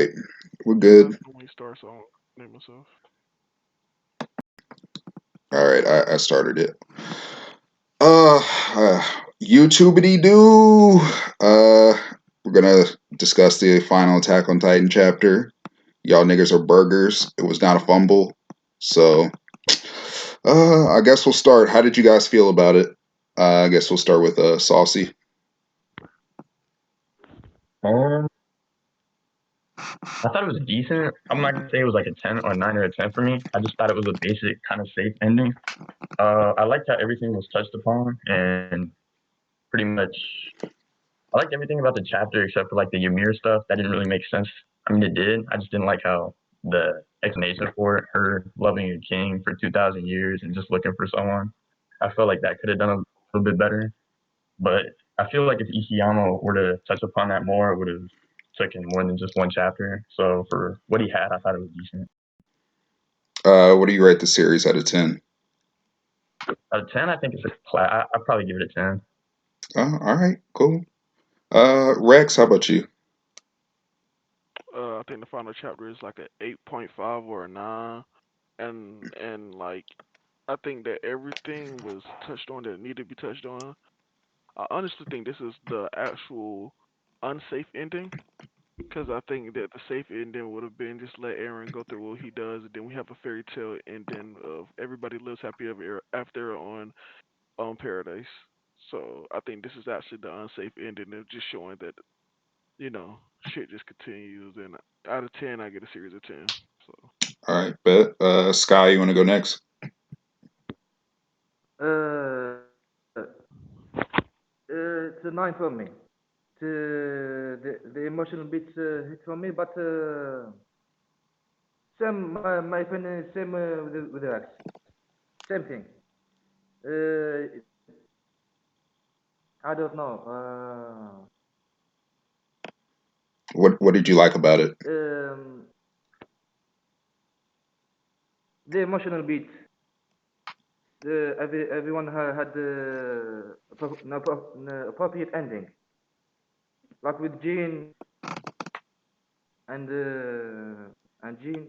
right, we're You left good. when we start, so I'll name myself. All right, I started it. Uh, uh YouTubity doo. We're gonna discuss the final Attack on Titan chapter. Y'all niggas are burgers. It was not a fumble. So, I guess we'll start. How did you guys feel about it? I guess we'll start with Saucy. Um, I thought it was decent. I'm not gonna say it was like a 10 or a 9 or a 10 for me. I just thought it was a basic kind of safe ending. I liked how everything was touched upon, and pretty much I liked everything about the chapter except for like the Ymir stuff. That didn't really make sense. I mean, it did. I just didn't like how the explanation for it, her loving a king for 2,000 years and just looking for someone. I felt like that could have done a little bit better. But I feel like if Ishiyama were to touch upon that more, it would have taken more than just one chapter. So for what he had, I thought it was decent. What do you rate the series out of 10? Out of 10, I think it's a class. I'd probably give it a 10. All right, cool. Rex, how about you? I think the final chapter is like a 8.5 or a 9, and like I think that everything was touched on that needed to be touched on. I honestly think this is the actual unsafe ending because I think that the safe ending would have been just let Aaron go through what he does, and then we have a fairy tale ending of everybody lives happy ever after on Paradise. So I think this is actually the unsafe ending of just showing that shit just continues. And out of 10, I get a series of 10. So All right, bet. Sky, you want to go next? Uh, it's a 9 for me. The emotional bit hit for me, but same my opinion is same with Rex. Same thing. Uh, I don't know. What did you like about it? The emotional beat. Everyone had the appropriate ending, like with Jean and Jean.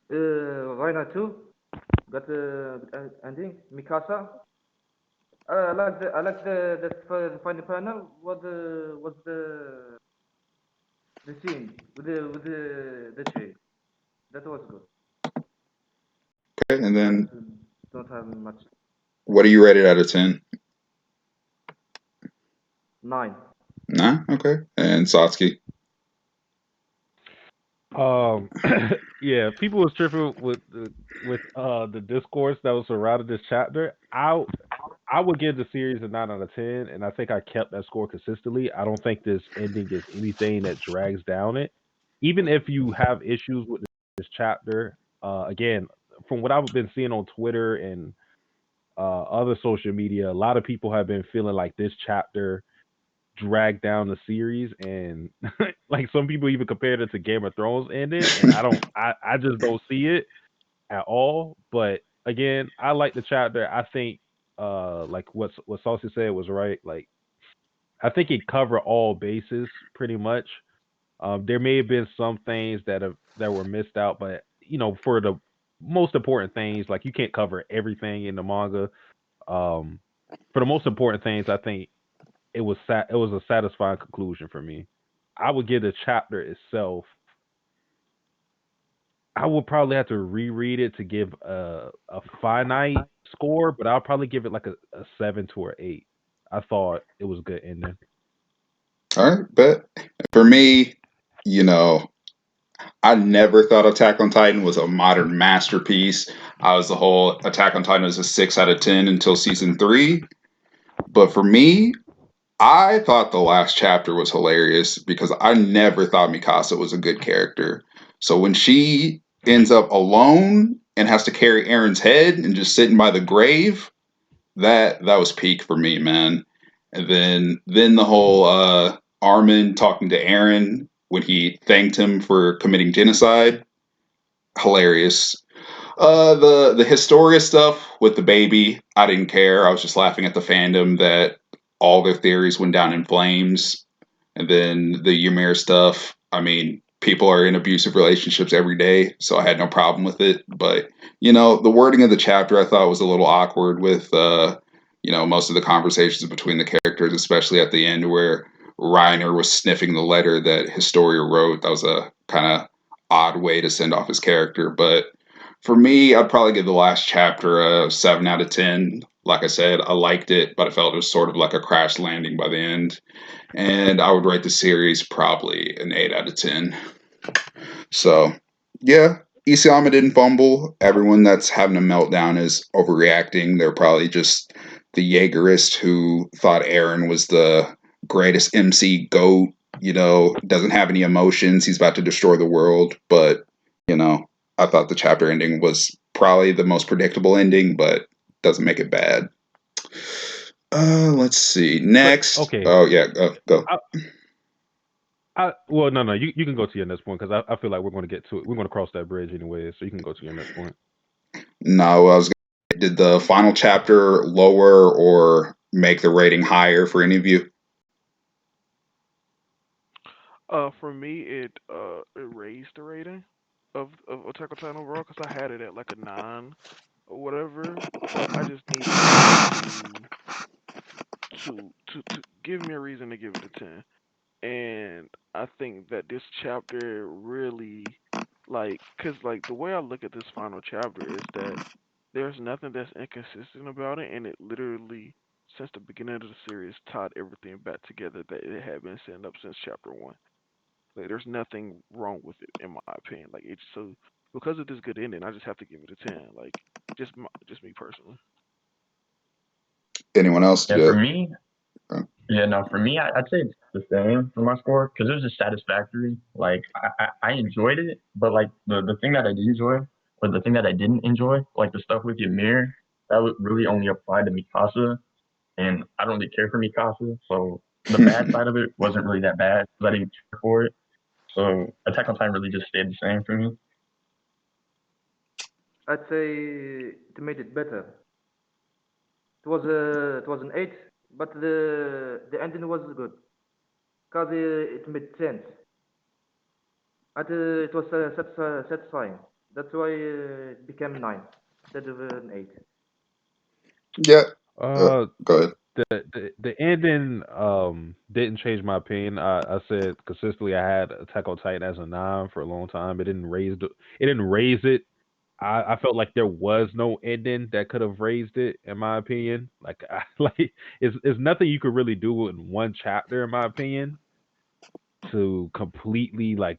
Raina too got a good ending. Mikasa. I like the final panel. Was the scene with the tree. That was good. Okay, and I then don't have much. what do you rate it out of 10? 9. Nah, okay. And Satsuki. Um, yeah, people was tripping with the discourse that was surrounding this chapter. I would give the series a 9 out of 10, and I think I kept that score consistently. I don't think this ending is anything that drags down it. Even if you have issues with this chapter, again, from what I've been seeing on Twitter and other social media, a lot of people have been feeling like this chapter dragged down the series, and like some people even compared it to Game of Thrones ending, and I just don't see it at all. But again, I like the chapter. I think like what Saucy said was right. Like I think it covered all bases pretty much. There may have been some things that were missed out, but for the most important things, like you can't cover everything in the manga. Um, for the most important things, I think it was a satisfying conclusion for me. I would give the chapter itself. I would probably have to reread it to give a finite score, but I'll probably give it like a 7 to an 8. I thought it was a good ending. All right, bet. For me, you know, I never thought Attack on Titan was a modern masterpiece. I was the whole Attack on Titan was a 6 out of 10 until season 3. But for me, I thought the last chapter was hilarious because I never thought Mikasa was a good character. So when she ends up alone and has to carry Aaron's head and just sitting by the grave, that was peak for me, man. And then the whole Armin talking to Aaron when he thanked him for committing genocide, hilarious. The Historia stuff with the baby, I didn't care. I was just laughing at the fandom that all their theories went down in flames. And then the Ymir stuff, I mean, people are in abusive relationships every day, so I had no problem with it. But, the wording of the chapter I thought was a little awkward with, most of the conversations between the characters, especially at the end where Reiner was sniffing the letter that Historia wrote. That was a kind of odd way to send off his character. But for me, I'd probably give the last chapter a 7 out of 10. Like I said, I liked it, but I felt it was sort of like a crash landing by the end. And I would rate the series probably an 8 out of 10. So, yeah, Isayama didn't fumble. Everyone that's having a meltdown is overreacting. They're probably just the Jaegerist who thought Aaron was the greatest MC GOAT, doesn't have any emotions. He's about to destroy the world. But, I thought the chapter ending was probably the most predictable ending, but doesn't make it bad. Let's see. But Next. okay, Oh, yeah, go. well, no, you can go to your next point because I feel like we're going to get to it. We're going to cross that bridge anyway, so you can go to your next point. No, did the final chapter lower or make the rating higher for any of you? For me, it raised the rating of Attack on Titan overall because I had it at like a 9 or whatever, but I just needed something to give me a reason to give it a 10. And I think that this chapter really, like, cause like the way I look at this final chapter is that there's nothing that's inconsistent about it, and it literally, since the beginning of the series, tied everything back together that it had been setting up since chapter one. Like, there's nothing wrong with it, in my opinion. Like, it's so because of this good ending, I just have to give it a 10. Like, just me personally. Anyone else? Yeah, Yeah. for me, yeah, no, for me, I'd say it's the same for my score because it was just satisfactory. Like I enjoyed it, but like the thing that I did enjoy or the thing that I didn't enjoy, like the stuff with Ymir, that would really only apply to Mikasa, and I don't really care for Mikasa, so the bad side of it wasn't really that bad because I didn't care for it. So Attack on Titan really just stayed the same for me. I'd say it made it better. It was an 8, but the ending was good because it made sense. And it was satisfying. That's why it became 9 instead of an 8. Yeah. Uh, Go ahead. the ending didn't change my opinion. I said consistently I had Attack on Titan as a 9 for a long time. It didn't raise it. I felt like there was no ending that could have raised it, in my opinion. Like like it's nothing you could really do in one chapter, in my opinion, to completely like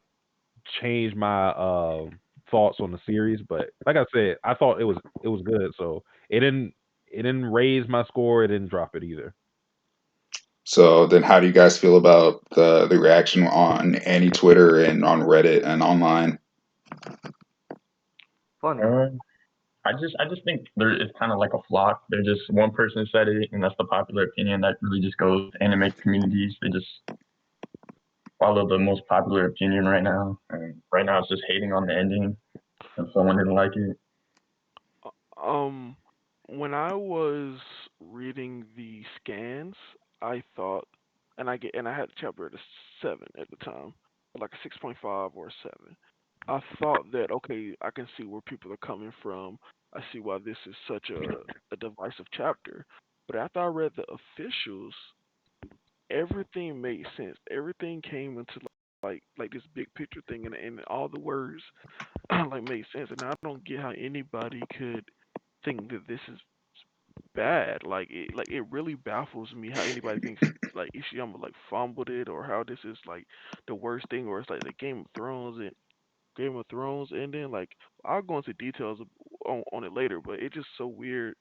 change my thoughts on the series. But like I said, I thought it was good. So it didn't raise my score. It didn't drop it either. So then, how do you guys feel about the reaction on any Twitter and on Reddit and online? Funny. Uh, I just think there is kind of like a flock. They're just one person said it, and that's the popular opinion that really just goes anime communities. They just follow the most popular opinion right now, and right now it's just hating on the ending, and someone didn't like it. Um, when I was reading the scans, I thought, and I had a chapter at a 7 at the time, like a 6.5 or a 7. I thought that okay, I can see where people are coming from. I see why this is such a divisive chapter. But after I read the officials, everything made sense. Everything came into like this big picture thing, and all the words like made sense. And I don't get how anybody could think that this is bad. Like it really baffles me how anybody thinks like Ishiyama like fumbled it or how this is like the worst thing or it's like the Game of Thrones ending. Like I'll go into details on it later, but it's just so weird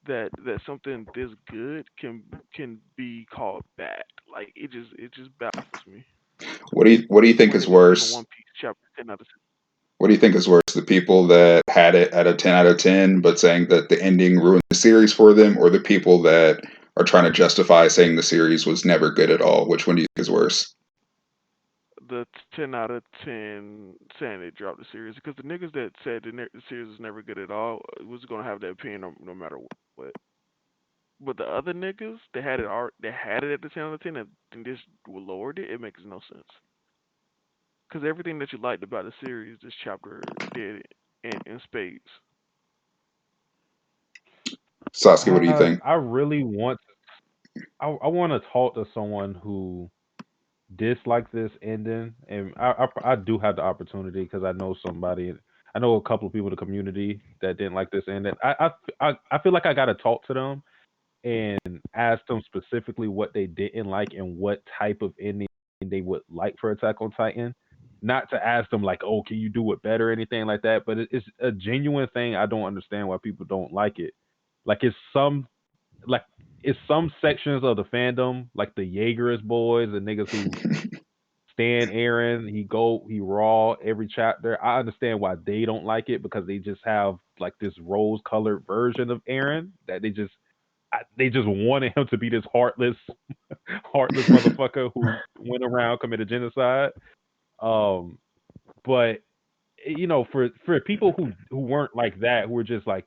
that something this good can be called bad. Like it just baffles me. What do you think When is it was like a worse? One Piece chapter 10 out of 10. What do you think is worse? The people that had it at a 10 out of 10, but saying that the ending ruined the series for them, or the people that are trying to justify saying the series was never good at all? Which one do you think is worse? The 10 out of 10 saying they dropped the series because the niggas that said the series was never good at all was gonna have that opinion no matter what. But the other niggas that had it that had it at the 10 out of 10 and just lowered it, it makes no sense. Because everything that you liked about the series, this chapter did it in spades. Sasuke, what do you think? I really want I want to talk to someone who dislikes this ending, and I do have the opportunity because I know somebody. I know a couple of people in the community that didn't like this ending. I feel like I got to talk to them and ask them specifically what they didn't like and what type of ending they would like for Attack on Titan. Not to ask them like, "Oh, can you do it better?" or anything like that, but it's a genuine thing. I don't understand why people don't like it. Like like it's some sections of the fandom, like the Jaegerist boys, the niggas who stand Aaron, he raw every chapter. I understand why they don't like it because they just have like this rose colored version of Aaron that they just wanted him to be this heartless motherfucker who went around committed genocide. Um, but for people who weren't like that, who were just like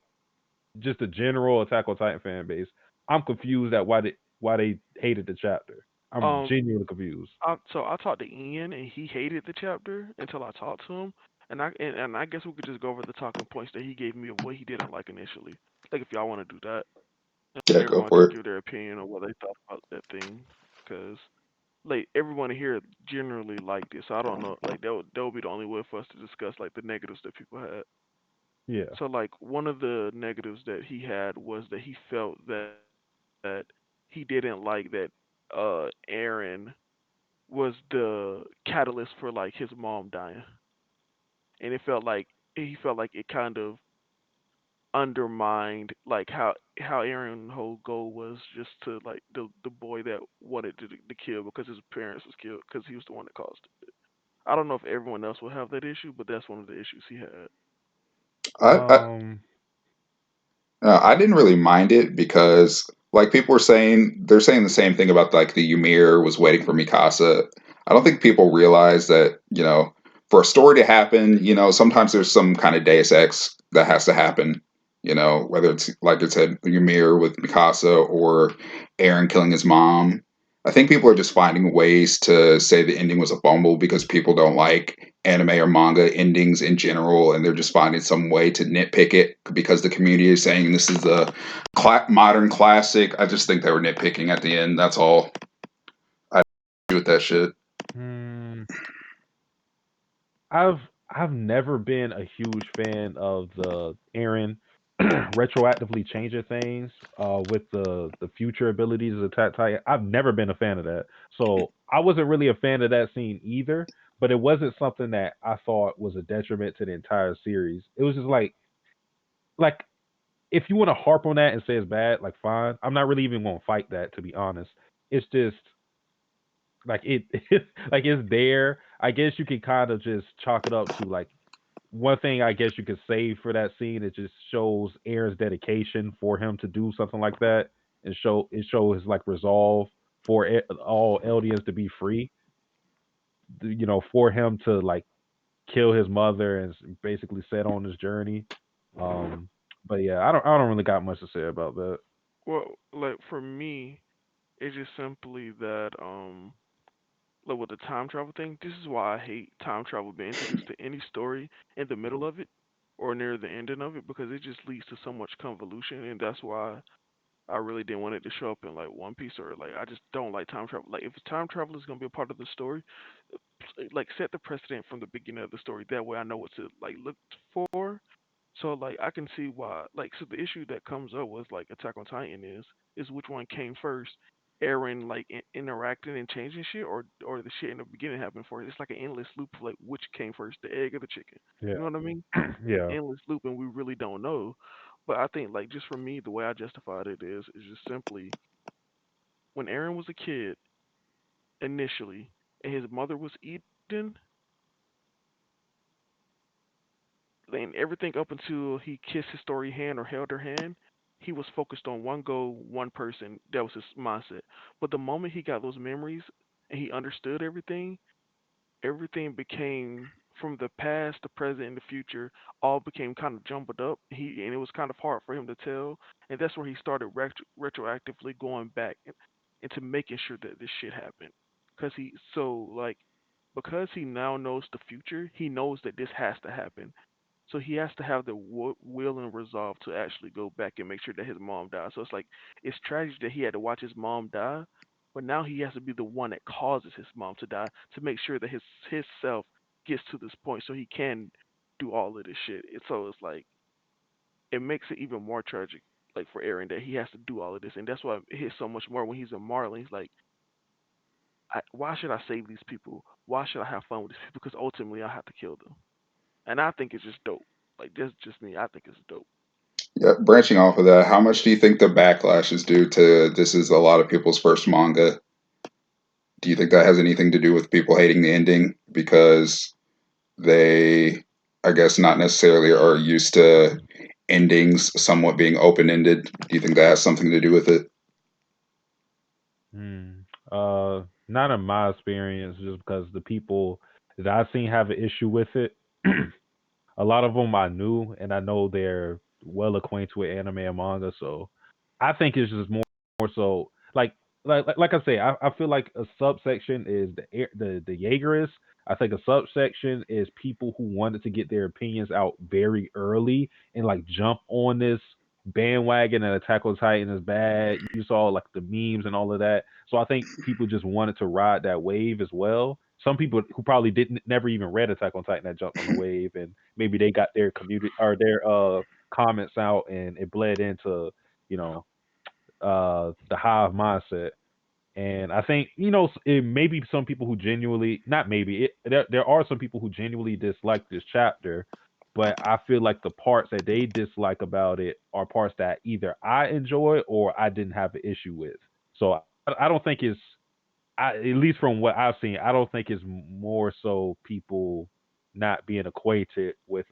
just a general Attack on Titan fan base, I'm confused at why they hated the chapter. I'm Um, genuinely confused. so I talked to Ian and he hated the chapter until I talked to him, and I guess we could just go over the talking points that he gave me of what he didn't like initially. Like if y'all want to do that, Yeah, go everyone for can it. give their opinion on what they thought about that thing, because like everyone here generally liked it. So I don't know, like that would be the only way for us to discuss like the negatives that people had. Yeah. So like one of the negatives that he had was that he felt that he didn't like that Aaron was the catalyst for like his mom dying. And he felt like it kind of undermined like how Aaron's whole goal was just to like the boy that wanted to kill because his parents was killed because he was the one that caused it. I don't know if everyone else will have that issue, but that's one of the issues he had. I Um. I didn't really mind it because, like, people were saying, they're saying the same thing about like the Ymir was waiting for Mikasa. I don't think people realize that for a story to happen, sometimes there's some kind of Deus Ex that has to happen. Whether it's like I said, Ymir with Mikasa or Aaron killing his mom. I think people are just finding ways to say the ending was a bumble because people don't like anime or manga endings in general, and they're just finding some way to nitpick it because the community is saying this is a modern classic. I just think they were nitpicking at the end. That's all. I do with that shit. Hmm, I've I've never been a huge fan of the Aaron retroactively changing things with the future abilities of Attack Titan. I've never been a fan of that. So I wasn't really a fan of that scene either, but it wasn't something that I thought was a detriment to the entire series. It was just like if you want to harp on that and say it's bad, like fine. I'm not really even going to fight that to be honest. It's just like it like it's there. I guess you can kind of just chalk it up to like one thing I guess you could say for that scene. It just shows Aaron's dedication for him to do something like that, and show his like resolve for all Eldians to be free. For him to like kill his mother and basically set on his journey. Um, but yeah, I don't really got much to say about that. Well, like for me, it's just simply that like with the time travel thing, this is why I hate time travel being introduced to any story in the middle of it or near the ending of it because it just leads to so much convolution, and that's why I really didn't want it to show up in like One Piece or like I just don't like time travel. Like if time travel is gonna be a part of the story, like set the precedent from the beginning of the story. That way I know what to like look for. So like I can see why like so the issue that comes up with like Attack on Titan is which one came first. Aaron like interacting and changing shit or the shit in the beginning happened for it. It's like an endless loop of like which came first, the egg or the chicken. Yeah, You know what I mean? It's yeah. endless loop and we really don't know. But I think like just for me the way I justified it is just simply when Aaron was a kid initially and his mother was Eden, and everything up until he kissed his story hand or held her hand, he was focused on one goal, one person. That was his mindset. But the moment he got those memories and he understood everything, everything became from the past, the present, and the future all became kind of jumbled up. And it was kind of hard for him to tell, and that's where he started retroactively going back into making sure that this shit happened. Cause he so like because he now knows the future, he knows that this has to happen. So he has to have the will and resolve to actually go back and make sure that his mom dies. So it's like it's tragic that he had to watch his mom die, but now he has to be the one that causes his mom to die to make sure that his self gets to this point so he can do all of this shit. So it's like it makes it even more tragic, like for Aaron, that he has to do all of this, and that's why it hits so much more when he's in Marley. He's like, why should I save these people? Why should I have fun with these people? Because ultimately I have to kill them, and I think it's just dope. Like that's just me. I think it's dope. Yeah, branching off of that, how much do you think the backlash is due to this is a lot of people's first manga? Do you think that has anything to do with people hating the ending because they, I guess, not necessarily are used to endings somewhat being open ended? Do you think that has something to do with it? Hmm. Not in my experience, just because the people that I've seen have an issue with it. A lot of them I knew, and I know they're well acquainted with anime and manga. So I think it's just more so like I say, I feel like a subsection is the Jaegerists. I think a subsection is people who wanted to get their opinions out very early and like jump on this bandwagon and Attack on Titan is bad. You saw like the memes and all of that. So I think people just wanted to ride that wave as well. Some people who probably didn't never even read Attack on Titan that jumped on the wave and maybe they got their community or their comments out and it bled into, you know, the hive mindset. And I think it may be some people who genuinely not maybe there are some people who genuinely dislike this chapter, but I feel like the parts that they dislike about it are parts that either I enjoy or I didn't have an issue with. So I don't think it's at least from what I've seen, I don't think it's more so people not being acquainted with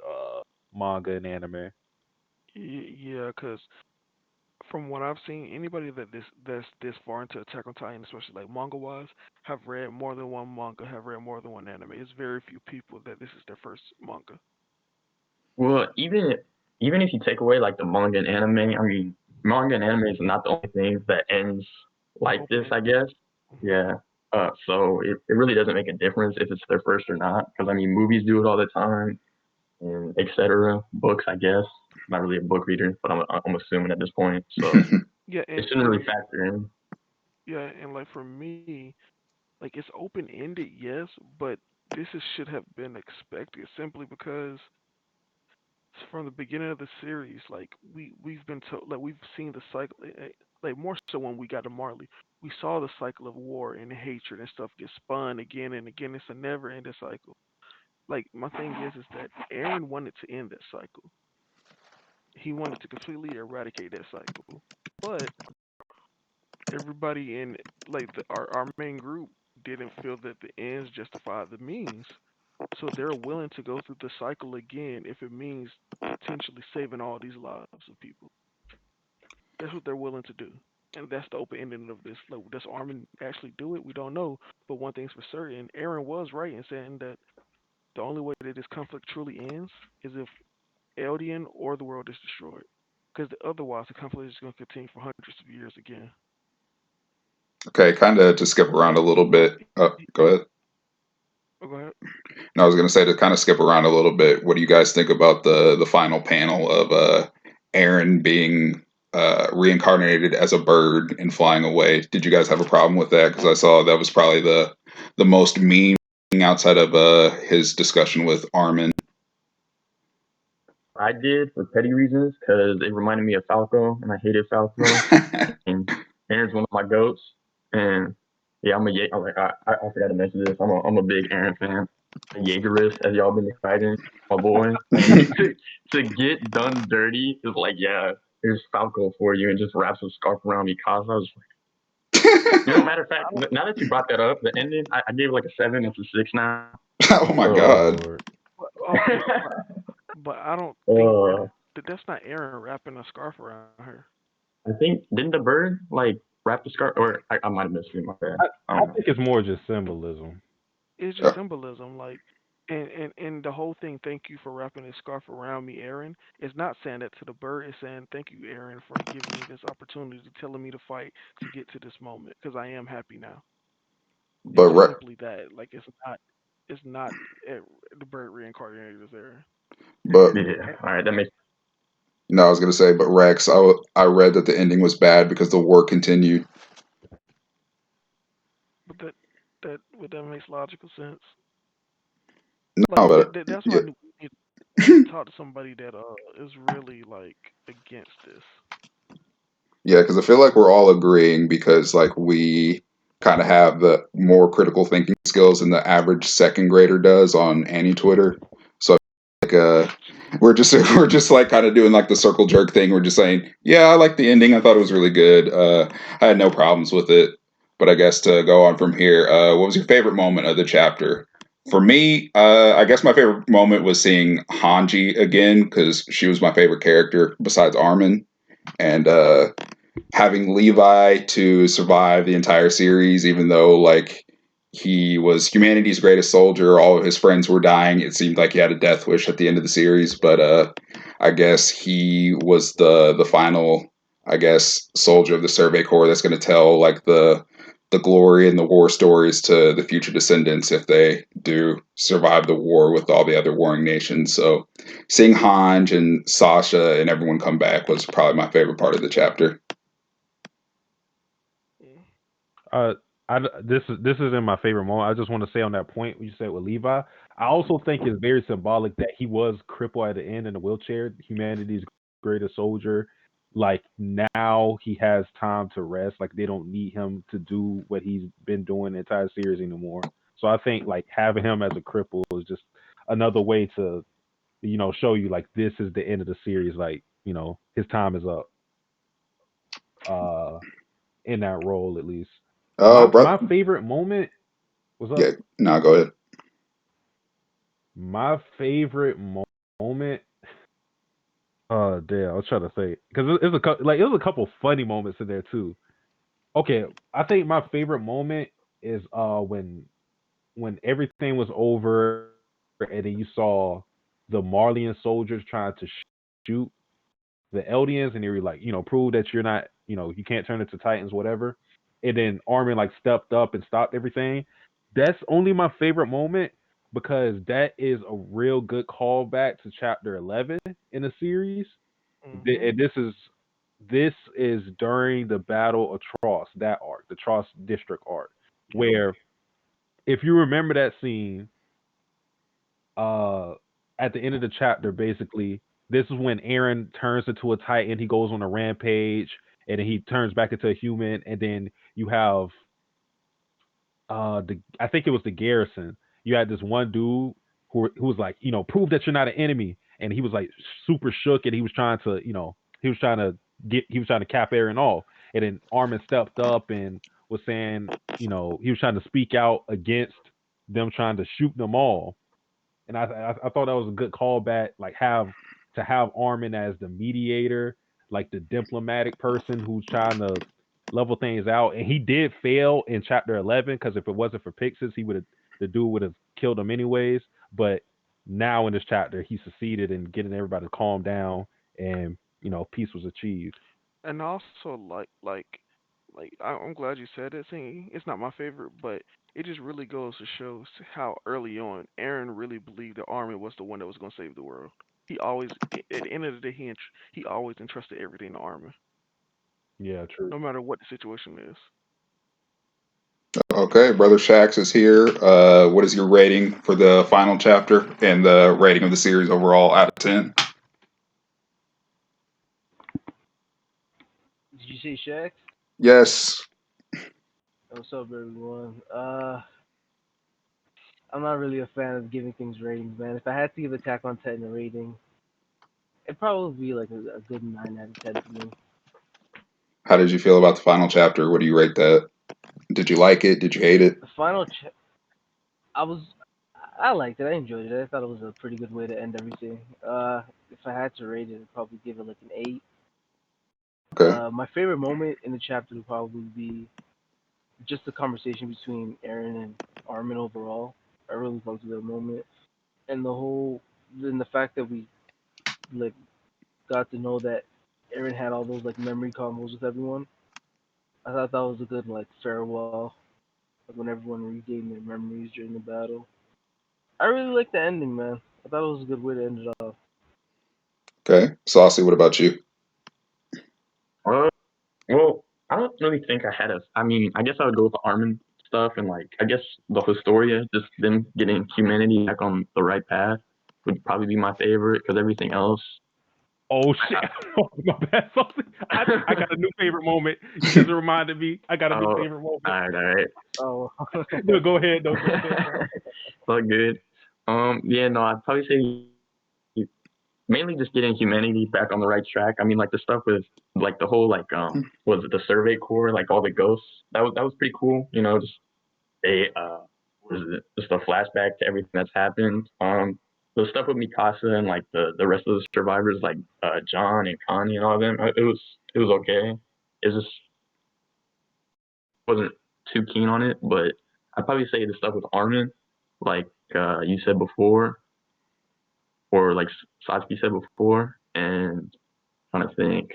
manga and anime. Yeah, because from what I've seen, anybody that's this far into Attack on Titan, especially like manga wise, have read more than one manga, have read more than one anime. It's very few people that this is their first manga. Well, even if you take away like the manga and anime, I mean, manga and anime is not the only thing that ends like Open this, ended. I guess. Yeah. So it really doesn't make a difference if it's their first or not, because I mean, movies do it all the time, and etc. Books, I guess. I'm not really a book reader, but I'm assuming at this point, so Yeah, it and shouldn't really factor in. yeah, and like for me, like it's open ended, yes, but should have been expected simply because from the beginning of the series, like we've been told, like we've seen the cycle, like more so when we got to Marley, we saw the cycle of war and hatred and stuff get spun again and again. It's a never ending cycle. Like my thing is that Aaron wanted to end that cycle. He wanted to completely eradicate that cycle, but everybody in like our main group didn't feel that the ends justify the means. So they're willing to go through the cycle again if it means potentially saving all these lives of people. That's what they're willing to do. And that's the open ending of this. Like, does Armin actually do it? We don't know. But one thing's for certain, Aaron was right in saying that the only way that this conflict truly ends is if Eldian or the world is destroyed. Because otherwise, the conflict is going to continue for hundreds of years again. Okay, kind of to skip around a little bit. Oh, go ahead. Oh, go ahead. And I was going to say to kind of skip around a little bit. What do you guys think about the final panel of Aaron being reincarnated as a bird and flying away? Did you guys have a problem with that? Because I saw that was probably the most meme outside of his discussion with Armin. I did for petty reasons because it reminded me of Falco, and I hated Falco. And Aaron's one of my goats, and yeah, I'm like I forgot to mention this. I'm a big Aaron fan, a Jaegerist, as y'all been exciting, my boy. And to get done dirty is like, yeah, here's Falco for you, and just wraps a scarf around Mikasa. I was like, matter of fact, now that you brought that up, the ending, I gave it like a 7. It's a 6 now. Oh my Oh So, god. Lord. Okay, but I don't think uh, that's not Aaron wrapping a scarf around her. I think didn't the bird like wrap the scarf, or I might have missed it. My bad. I, I I don't know. think it's more just symbolism. It's just Uh, symbolism. Like And the whole thing, thank you for wrapping this scarf around me, Aaron. It's not saying that to the bird. It's saying thank you, Aaron, for giving me this opportunity, telling me to fight to get to this moment because I am happy now. It's But just simply that. Like it's not eh, the bird reincarnated as Aaron. but Yeah. All right. That makes. no, I was gonna say, but Rex, I read that the ending was bad because the war continued. But that makes logical sense. No, Like but that's why yeah, we need to talk to somebody that is really like against this. yeah, because I feel like we're all agreeing because like we kind of have the more critical thinking skills than the average second grader does on Annie Twitter. So like we're just we're just like kind of doing like the circle jerk thing. We're just saying, yeah, I like the ending. I thought it was really good. I had no problems with it. But I guess to go on from here, what was your favorite moment of the chapter? For me, I guess my favorite moment was seeing Hanji again because she was my favorite character besides Armin, and having Levi to survive the entire series, even though like he was humanity's greatest soldier, all of his friends were dying. It seemed like he had a death wish at the end of the series, but I guess he was the final, I guess, soldier of the Survey Corps that's going to tell like the glory and the war stories to the future descendants if they do survive the war with all the other warring nations. So seeing Hanj and Sasha and everyone come back was probably my favorite part of the chapter. Mm. Uh, this isn't my favorite moment. I just want to say on that point you said with Levi. I also think it's very symbolic that he was crippled at the end in a wheelchair, humanity's greatest soldier. Like now he has time to rest. Like they don't need him to do what he's been doing the entire series anymore. So I think like having him as a cripple is just another way to show you like this is the end of the series. Like his time is up. Uh, in that role at least. Oh, My bro. favorite moment was up. Yeah, no, go ahead. My favorite moment. Oh damn, I was trying to say because it's it was a couple funny moments in there too. Okay, I think my favorite moment is when everything was over and then you saw the Marleyan soldiers trying to shoot the Eldians and they were like, prove that you're not, you can't turn into Titans, whatever. And then Armin like stepped up and stopped everything. That's only my favorite moment because that is a real good callback to chapter 11 in the series. Mhm. And this is during the Battle of Tross, that arc, the Tross District arc, Yep. where if you remember that scene, uh at the end of the chapter basically this is when Aaron turns into a titan, he goes on a rampage and then he turns back into a human and then you have the I think it was the garrison. You had this one dude who was like, prove that you're not an enemy and he was like super shook and he was trying to, he was trying to cap Aaron off and then Armin stepped up and was saying, he was trying to speak out against them trying to shoot them all and I thought that was a good callback. Like have Armin as the mediator, like the diplomatic person who's trying to level things out. And he did fail in chapter 11 because if it wasn't for Pixis, the dude would have killed him anyways. But now in this chapter, he succeeded in getting everybody to calm down, and peace was achieved. And also I'm glad you said it. See, it's not my favorite, but it just really goes to show how early on Aaron really believed the army was the one that was going to save the world. He always, at the end of the day, he always entrusted everything to Armin, Yeah, true. no matter what the situation is. Okay, Brother Shax is here. What is your rating for the final chapter and the rating of the series overall out of 10? Did you say Shaq? Yes. What's up, everyone? I'm not really a fan of giving things ratings, man. If I had to give Attack on Titan a rating, it'd probably be like a good 9 out of 10 for me. How did you feel about the final chapter? What do you rate that? Did you like it? Did you hate it? The I was, I liked it. I enjoyed it. I thought it was a pretty good way to end everything. If I had to rate it, I'd probably give it like an 8. Okay. My favorite moment in the chapter would probably be just the conversation between Aaron and Armin overall. I really loved that moment. and the fact that we like got to know that Aaron had all those like memory combos with everyone. I thought that was a good like farewell, like when everyone regained their memories during the battle. I really liked the ending, man. I thought it was a good way to end it off. Okay, Saucy, what about you? Uh, well, I don't really think I had a. I mean, I guess I would go with the Armin stuff and like I guess the Historia, just them getting humanity back on the right path would probably be my favorite because everything else. Oh shit! My bad, Saucy. I got a new favorite moment. You just reminded me. I got a new Oh, favorite moment. all right. Oh, No, go ahead. No, go ahead. All good. Yeah, no, I'd probably say mainly just getting humanity back on the right track. I mean, like the stuff with like the whole like was it the Survey Corps, like all the ghosts. That was pretty cool. You know, just they was it just a flashback to everything that's happened. The stuff with Mikasa and like the rest of the survivors, like John and Connie and all of them. It was okay. It just wasn't too keen on it, but I'd probably say the stuff with Armin, like you said before, or like Satsuki said before, and trying to think.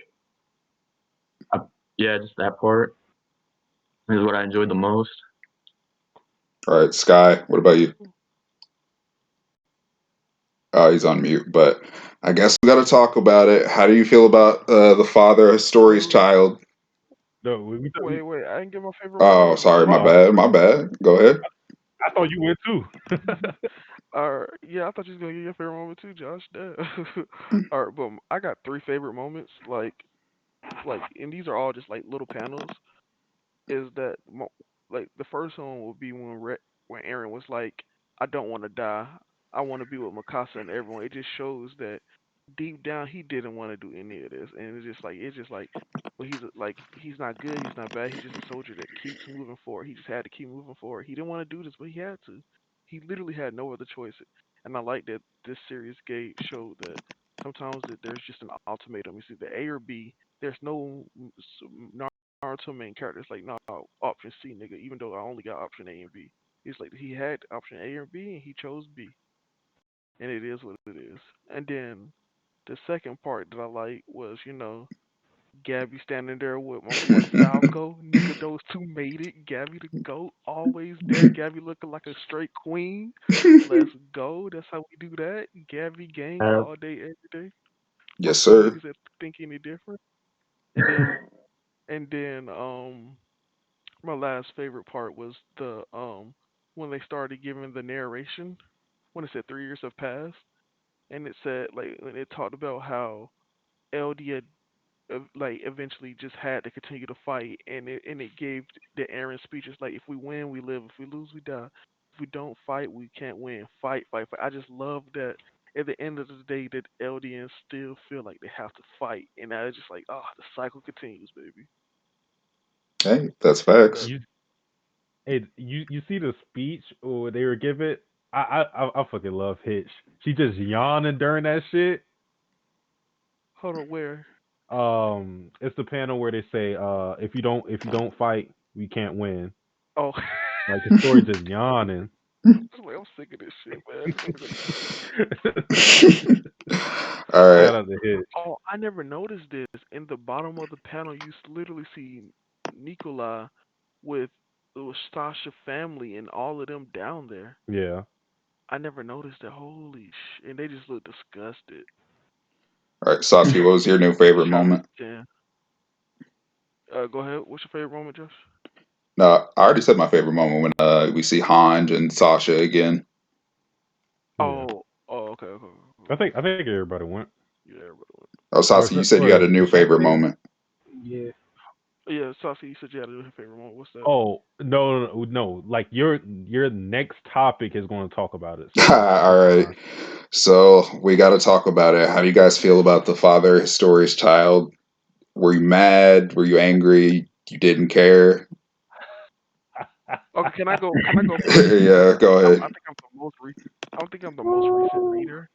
I, yeah, just that part is what I enjoyed the most. All right, Sky, what about you? Oh, he's on mute, but I guess we got to talk about it. How do you feel about the father story's Wait, child? No, wait. I didn't get my favorite Oh, moment. sorry, my oh, bad, my bad. Go ahead. I thought you went too. Yeah, I thought you was gonna get your favorite moment too, Josh. Damn. Alright, but I got three favorite moments. And these are all just like little panels. Is that like the first one would be when Aaron was like, "I don't want to die. I want to be with Mikasa and everyone." It just shows that deep down he didn't want to do any of this, and it's just like, well, he's not good, he's not bad, he's just a soldier that keeps moving forward. He just had to keep moving forward. He didn't want to do this, but he had to. He literally had no other choice, and I like that this series showed that sometimes that there's just an ultimatum. It's either A or B. There's no Naruto main characters like, no, option C, nigga. Even though I only got option A and B, he's like he had option A or B and he chose B, and it is what it is. And then the second part that I like was, Gabby standing there with my boy Falco. Nigga, those two made it. Gabby the GOAT, always there. Gabby looking like a straight queen. Let's go. That's how we do that. Gabby gang Uh, all day, every day. Yes, Fuck you sir. niggas that think any different. And then, and then, my last favorite part was the when they started giving the narration when it said 3 years have passed, and it said like when it talked about how LD had like eventually just had to continue to fight, and it gave the Aaron speeches like, if we win we live, if we lose we die, if we don't fight we can't win, fight fight fight. I just love that at the end of the day that LDNs still feel like they have to fight, and I was just like, oh, the cycle continues, baby. Hey, that's That facts. you, hey, you see the speech or they were giving? I fucking love Hitch. She just yawning during that shit. hold on, where? It's the panel where they say, if you don't fight, we can't win. Oh. Like the story just yawning. Like, I'm sick of this shit, man. I just want to go to sleep. All right. Shout out to Hitch. Oh, I never noticed this. In the bottom of the panel, you literally see Nikolai with the Stasha family and all of them down there. Yeah. I never noticed that. Holy shit. And they just look disgusted. All right, Sasuke, what was your new favorite Shout out moment? to Jen. Go ahead. What's your favorite moment, Josh? No, I already said my favorite moment when we see Hanj and Sasha again. Yeah. Okay, okay. I think everybody went. Yeah, everybody Oh, Or Sasuke, you said you had a the new favorite chapter. moment. yeah. went. Yeah, Saucy, you said you had a favorite moment. What's that? Oh no! Like your next topic is going to talk about it. So All it's right. fine. So we got to talk about it. How do you guys feel about the father story's child? Were you mad? Were you angry? You didn't care? Okay, can I go? Can I go first? Because Yeah, go I ahead. think I'm the most I don't think I'm the most recent reader.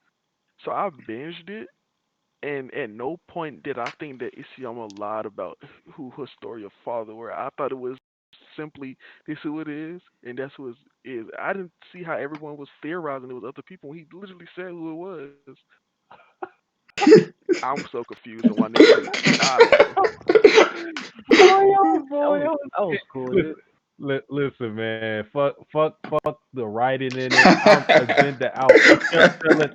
So I binged it, and at no point did I think that Isayama lied about who Historia's father were. I thought it was simply this is who it is, and that's who it is. I didn't see how everyone was theorizing it was other people. He literally said who it was. I'm so confused on why niggas hate. I don't know. That Boy, was that was cool. listen, listen, man. Fuck the writing in it. I've been that out.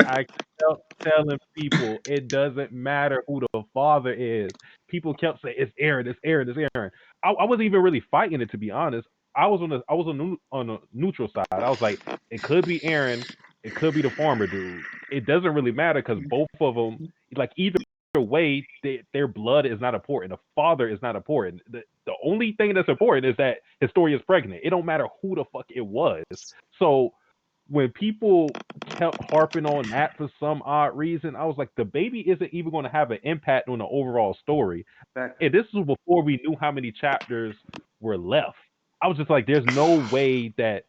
I kept telling people it doesn't matter who the father is. People kept saying it's Aaron, it's Aaron, it's Aaron. I wasn't even really fighting it, to be honest. I was on the neutral side. I was like, it could be Aaron, it could be the farmer dude. It doesn't really matter because both of them, like either way, their blood is not important. The father is not important. The only thing that's important is that Historia is pregnant. It don't matter who the fuck it was. So when people kept harping on that for some odd reason, I was like, the baby isn't even going to have an impact on the overall story. Facts. And this was before we knew how many chapters were left. I was just like, there's no way that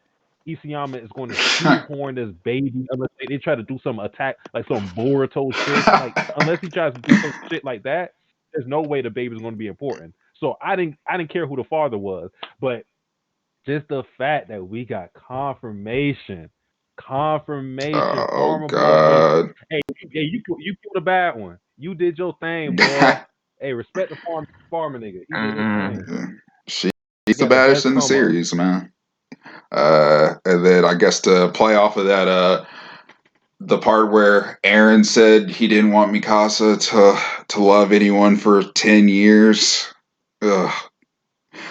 Isayama is going to shoehorn this baby unless they try to do some attack, like some Boruto shit. Like, unless he tries to do some shit like that, there's no way the baby's going to be important. So I didn't care who the father was, but just the fact that we got confirmation, Oh farmer boy. Hey, God. you killed a bad one. You did your thing, boy. Hey, respect the farmer nigga. He did his thing. She's He the got the baddest best in the come up. series, man. And then I guess to play off of that, the part where Aaron said he didn't want Mikasa to love anyone for 10 years. Ugh.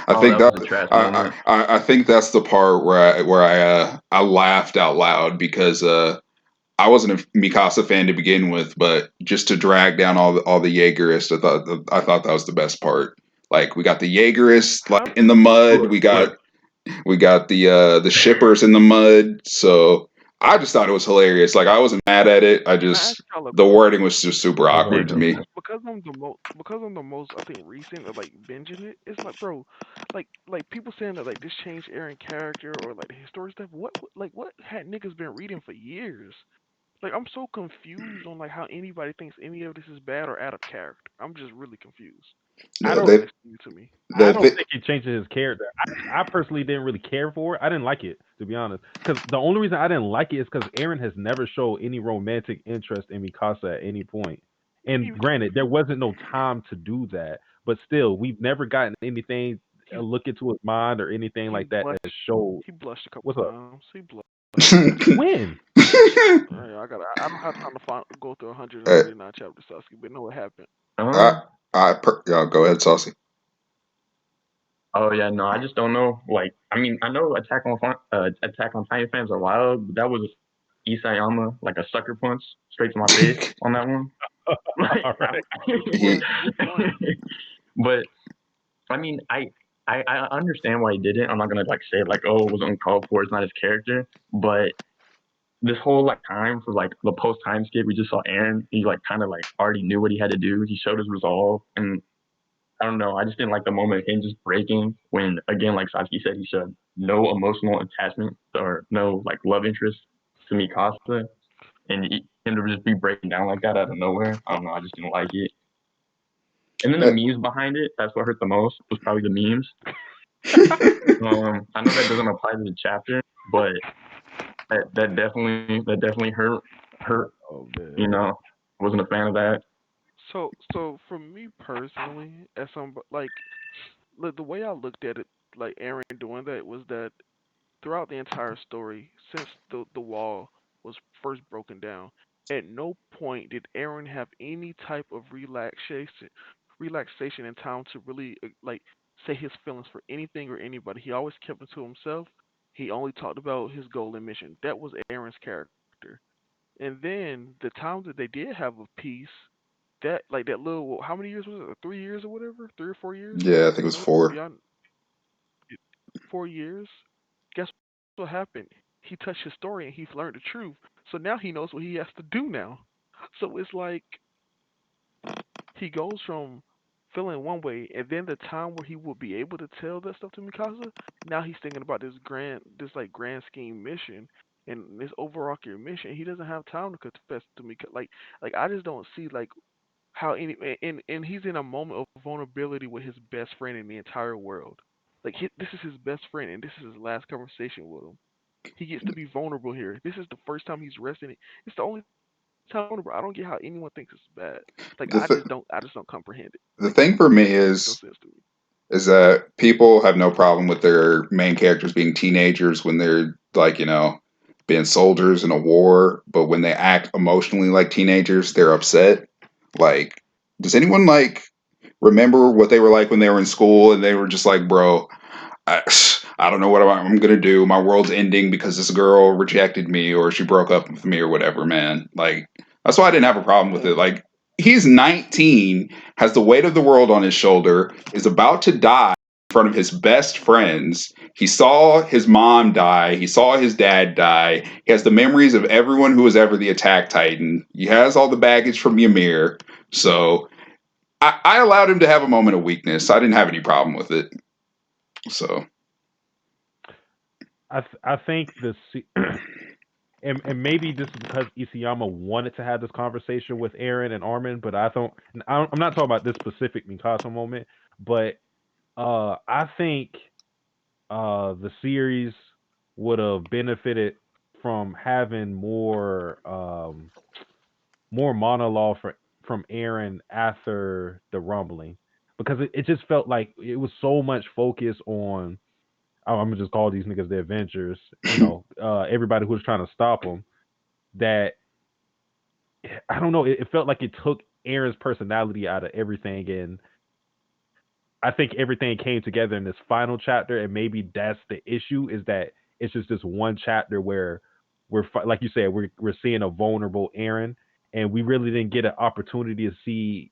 I Oh, think that was that a trash moment. I think that's the part where I laughed out loud because I wasn't a Mikasa fan to begin with, but just to drag down all the Jaegerists, I thought that was the best part. Like we got the Jaegerists How like in the mud, Look, we look. got the shippers in the mud. So I just thought it was hilarious. Like I wasn't mad at it. I can I ask just y'all a the wording question? was just super Hold awkward on, to Yeah. me. man. Because I'm the most I think recent of like binging it. It's like bro, like people saying that like this changed Aaron character or like the history stuff. What had niggas been reading for years? Like I'm so confused on like how anybody thinks any of this is bad or out of character. I'm just really confused. I Yeah, don't Y'all explain it to me. I they don't think it changes his character. I personally didn't really care for it. I didn't like it, to be honest. Because the only reason I didn't like it is because Aaron has never showed any romantic interest in Mikasa at any point. And He granted, there wasn't no time to do that. But still, we've never gotten anything, he a look into his mind or anything he like that that blushed. showed He blushed a couple what's up. times. He blushed. When? I don't have time to go through uh, 139 chapters, Sasuke, but know what happened. I, Uh, yeah, go ahead, Saucy. oh yeah, no, I just don't know. Like, I mean, I know Attack on Titan fans are wild, but that was Isayama like a sucker punch straight to my face on that one. Like, All right. Which He, one? Which one? but I mean, I understand why he did it. I'm not gonna like say like, oh, it was uncalled for. It's not his character, but this whole like time for like the post time skip, we just saw Aaron. He like kind of like already knew what he had to do. He showed his resolve, and I don't know. I just didn't like the moment of him just breaking when, again, like Sasuke said, he showed no emotional attachment or no like love interest to Mikasa, and him to just be breaking down like that out of nowhere. I don't know. I just didn't like it. And then the uh, memes behind it, that's what hurt the most, was probably the memes. I know that doesn't apply to the chapter, but that definitely hurt. Oh man. You know, wasn't a fan of that. So for me personally, as some like the way I looked at it, like Aaron doing that was that throughout the entire story, since the wall was first broken down, at no point did Aaron have any type of relaxation and time to really like say his feelings for anything or anybody. He always kept it to himself. He only talked about his goal and mission. That was Aaron's character. And then the times that they did have of peace, that like that little how many years was it? 3 years or whatever? 3 or 4 years? yeah, I think it was No, four. beyond 4 years. Guess what happened? He touched his story and he's learned the truth. So now he knows what he has to do now. So it's like he goes from feeling one way, and then the time where he will be able to tell that stuff to Mikasa. Now he's thinking about this like grand scheme mission and this overarching mission. He doesn't have time to confess to me. Like I just don't see like how any and he's in a moment of vulnerability with his best friend in the entire world. Like this is his best friend, and this is his last conversation with him. He gets to be vulnerable here. This is the first time he's resting it. It's the only time vulnerable. I don't get how anyone thinks it's bad. Like The th- I just don't comprehend it. the Like thing for me it makes no sense to me. is that people have no problem with their main characters being teenagers when they're like, being soldiers in a war, but when they act emotionally like teenagers, they're upset. Like, does anyone like remember what they were like when they were in school and they were just like, bro, I, I don't know what I'm gonna do. My world's ending because this girl rejected me or she broke up with me or whatever, man. Like, that's why I didn't have a problem with it. Yeah. Like, he's 19, has the weight of the world on his shoulder, is about to die in front of his best friends. He saw his mom die. He saw his dad die. He has the memories of everyone who was ever the Attack Titan. He has all the baggage from Ymir. So I allowed him to have a moment of weakness. I didn't have any problem with it. So. I think and maybe this is because Isayama wanted to have this conversation with Aaron and Armin, but I'm not talking about this specific Mikasa moment, but I think the series would have benefited from having more monologue from Aaron after the rumbling, because it just felt like it was so much focus on, I'm gonna just call these niggas the Avengers, everybody who was trying to stop them, that I don't know, it felt like it took Aaron's personality out of everything, and I think everything came together in this final chapter, and maybe that's the issue, is that it's just this one chapter where like you said, we're seeing a vulnerable Aaron, and we really didn't get an opportunity to see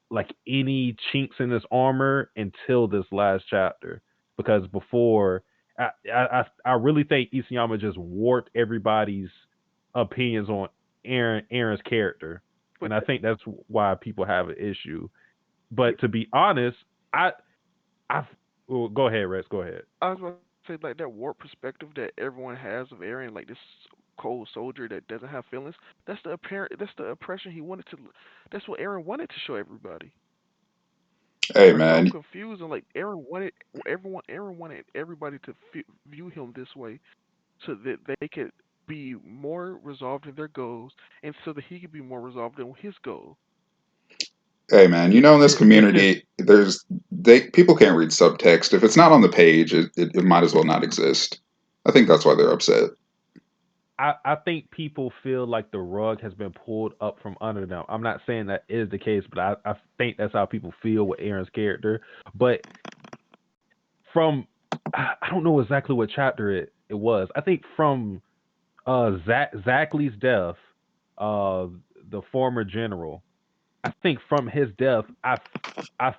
like any chinks in his armor until this last chapter, because before I really think Isayama just warped everybody's opinions on Aaron's character, But and I think that's why people have an issue. But to be honest, I I well, go ahead, Rex. Go ahead. I was about to say, like, that warped perspective that everyone has of Aaron, like this cold soldier that doesn't have feelings. That's the oppression he wanted to. That's what Aaron wanted to show everybody. Hey Like I'm man, confused, and like Aaron wanted everyone. Aaron wanted everybody to view him this way, so that they could be more resolved in their goals, and so that he could be more resolved in his goal. hey man, in this It's just community, people can't read subtext. If it's not on the page, it might as well not exist. I think that's why they're upset. I think people feel like the rug has been pulled up from under them. I'm not saying that is the case, but I think that's how people feel with Aaron's character. But from I don't know exactly what chapter it was. I think from Zachley's death, uh the former general. I think from his death, I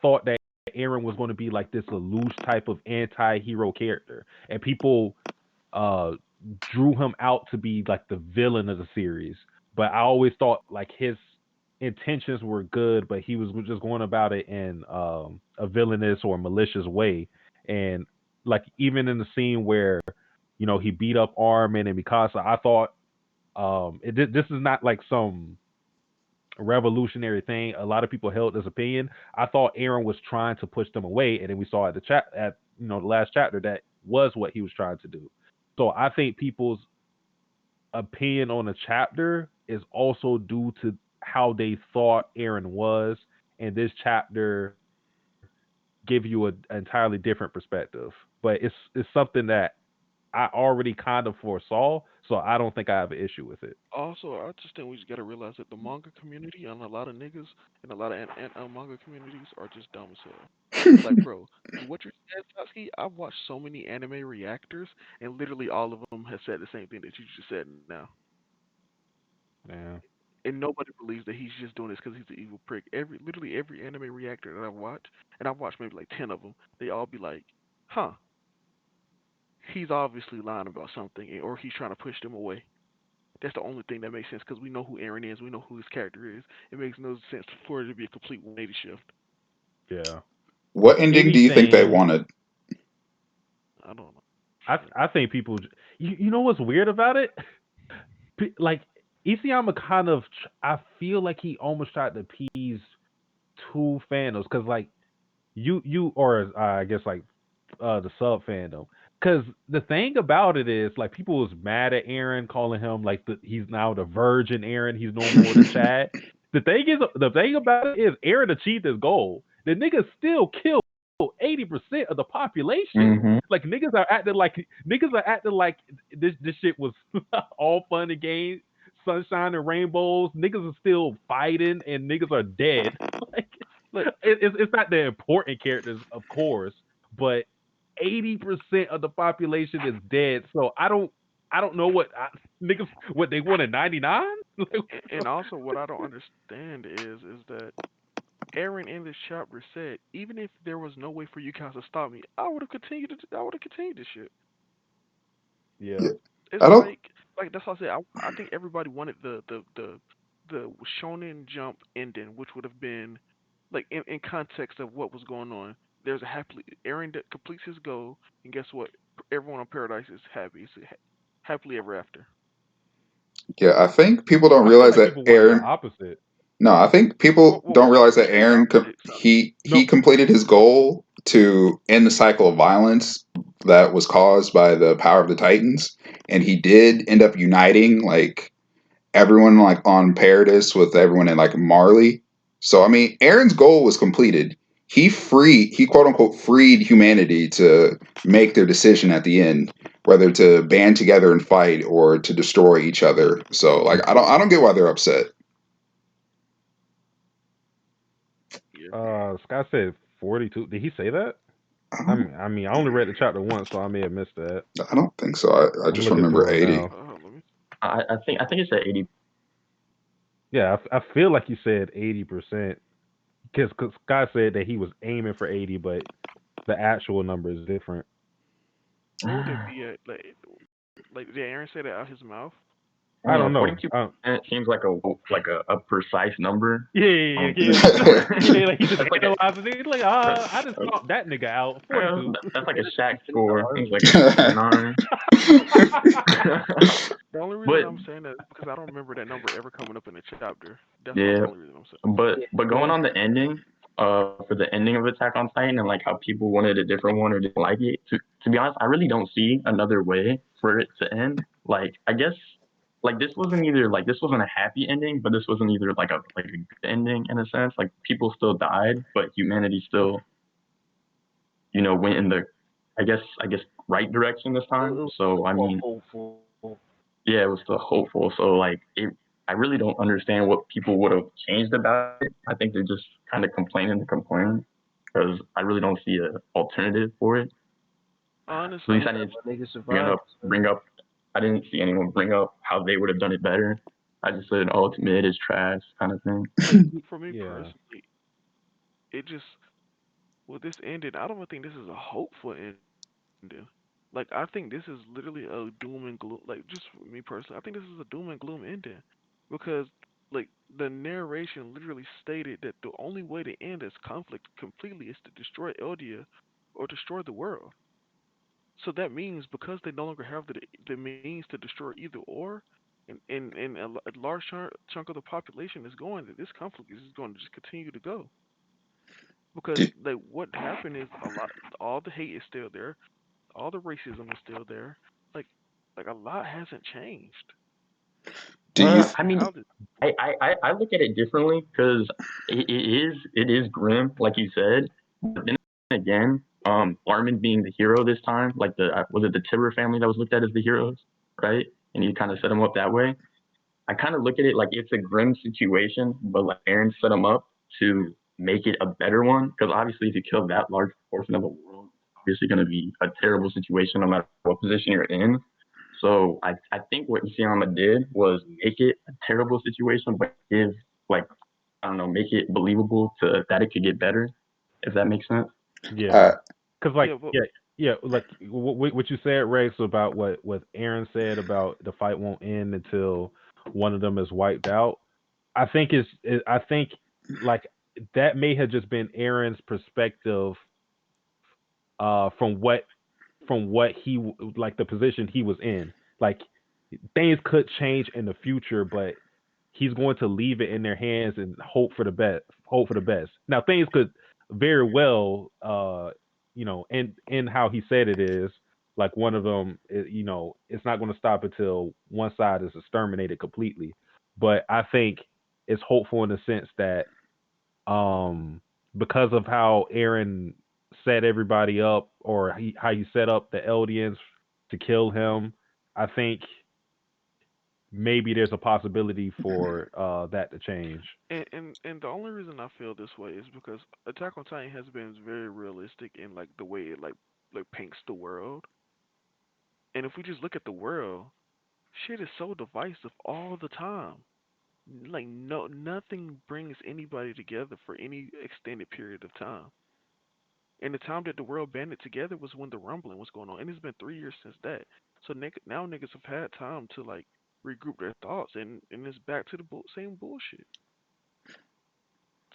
thought that Aaron was going to be like this loose type of anti-hero character, and people uh drew him out to be like the villain of the series. But I always thought like his intentions were good, but he was just going about it in a villainous or malicious way. And like even in the scene where he beat up Armin and Mikasa, I thought this is not like some revolutionary thing. A lot of people held this opinion. I thought Aaron was trying to push them away, and then we saw at the chat at the last chapter that was what he was trying to do. So I think people's opinion on a chapter is also due to how they thought Aaron was, and this chapter give you an entirely different perspective. But it's something that I already kind of foresaw, so I don't think I have an issue with it. Also, I just think we just gotta realize that the manga community and a lot of niggas and a lot of manga communities are just dumb as hell. Like, bro, what you said, Satsuki, I've watched so many anime reactors, and literally all of them have said the same thing that you just said now. Yeah. And nobody believes that he's just doing this because he's an evil prick. Literally every anime reactor that I've watched, and I've watched maybe like 10 of them, they all be like, "Huh, he's obviously lying about something, or he's trying to push them away." That's the only thing that makes sense because we know who Aaron is, we know who his character is. It makes no sense for it to be a complete 180 shift. Yeah. What If ending do you think they anything, wanted? I don't know. I think people. You know what's weird about it? Like Isayama kind of. I feel like he almost tried to appease two fandoms, because like you or I guess like the sub fandom. Because the thing about it is, like, people was mad at Aaron, calling him like he's now the virgin Aaron. He's no more the Chad. The thing about it is, Aaron achieved his goal. The nigga still killed 80% of the population. Mm-hmm. Like, niggas are acting like this shit was all fun and games, sunshine and rainbows. Niggas are still fighting and niggas are dead. like, it's not the important characters, of course, but 80% of the population is dead. So I don't know niggas what they wanted 99. And also, what I don't understand is that Aaron in this chapter said, even if there was no way for you guys to stop me, I would have continued this shit. Yeah. Yeah, It's I don't. like that's what I said. I think everybody wanted the Shonen Jump ending, which would have been like in context of what was going on. There's a happily Aaron that completes his goal, and guess what? Everyone on Paradise is happy. It's happily ever after. Yeah, I think people don't I feel realize like that people wanted the Aaron. opposite. No, I think What people what don't what realize what that you mean the Aaron opposite? So, he No, completed his goal to end the cycle of violence that was caused by the power of the Titans, and he did end up uniting like everyone like on Paradis with everyone in like Marley. So I mean, Aaron's goal was completed. He quote unquote freed humanity to make their decision at the end, whether to band together and fight or to destroy each other. So like I don't get why they're upset. yeah. Scott said 42. Did he say that? I don't I only read the chapter once, so I may have missed that. I don't think so. I I'm just looking remember for it 80. now. Let me. I think it's at 80. Yeah, I feel like you said 80%, because Scott said that he was aiming for 80, but the actual number is different. What would it be at? Like did Aaron say that out his mouth? I I don't know. don't know. 42% seems like a precise number. Yeah, yeah, yeah, That's yeah. Yeah, like he just like analyzed it. He's like, I just stomped that nigga out. 42. that's like a Shaq score. He's like a 49. The only reason But I'm saying that is because I don't remember that number ever coming up in the chapter. That's the yeah, only reason I'm saying. but going on the ending, for the ending of Attack on Titan and like how people wanted a different one or didn't like it. To be honest, I really don't see another way for it to end. Like I guess like this wasn't a happy ending, but this wasn't either like a good ending in a sense. Like people still died, but humanity still went in the I guess right direction this It time. was So I more mean, hopeful. yeah, it was still hopeful. So like I really don't understand what people would have changed about it. I think they're just kind of complaining to complain because I really don't see an alternative for it. At least Honestly, I didn't Niggas bring survived. up bring up. I didn't see anyone bring up how they would have done it better. I just said ultimate is trash kind of thing. like for me Yeah. personally, it just with this ending, I don't even think this is a hopeful ending. Like I think this is literally a doom and gloom. Like just for me personally, I think this is a doom and gloom ending because like the narration literally stated that the only way to end this conflict completely is to destroy Eldia or destroy the world. So that means because they no longer have the means to destroy either or, and a large chunk of the population is going that this conflict is just going to just continue to go because do, like what happened is a lot all the hate is still there, all the racism is still there, like like a lot hasn't changed. do you I mean, How did I look at it differently because it is grim, like you said. But then again, Armin being the hero this time, like was it the Tibber family that was looked at as the heroes, right? And you kind of set them up that way. I kind of look at it like it's a grim situation, but like Aaron set them up to make it a better one. Because obviously, if you kill that large portion of the world, it's obviously going to be a terrible situation no matter what position you're in. So I think what Isayama did was make it a terrible situation, but give like I don't know, make it believable to that it could get better, if that makes sense. Yeah. uh, Because, yeah, like, but yeah, like what you said, Rex, about what Aaron said about the fight won't end until one of them is wiped out. I think like that may have just been Aaron's perspective, from what like the position he was in. Like, things could change in the future, but he's going to leave it in their hands and hope for the best. Hope for the best. Now, things could very well in how he said it is like one of them, it's not going to stop until one side is exterminated completely. But I think it's hopeful in the sense that um, because of how Aaron set everybody up, or how he set up the Eldians to kill him, I think maybe there's a possibility for that to change. And the only reason I feel this way is because Attack on Titan has been very realistic in like the way it like paints the world. And if we just look at the world, shit is so divisive all the time. Like nothing brings anybody together for any extended period of time. And the time that the world banded together was when the rumbling was going on, and it's been 3 years since that. So now niggas have had time to like regroup their thoughts, and it's back to the same bullshit.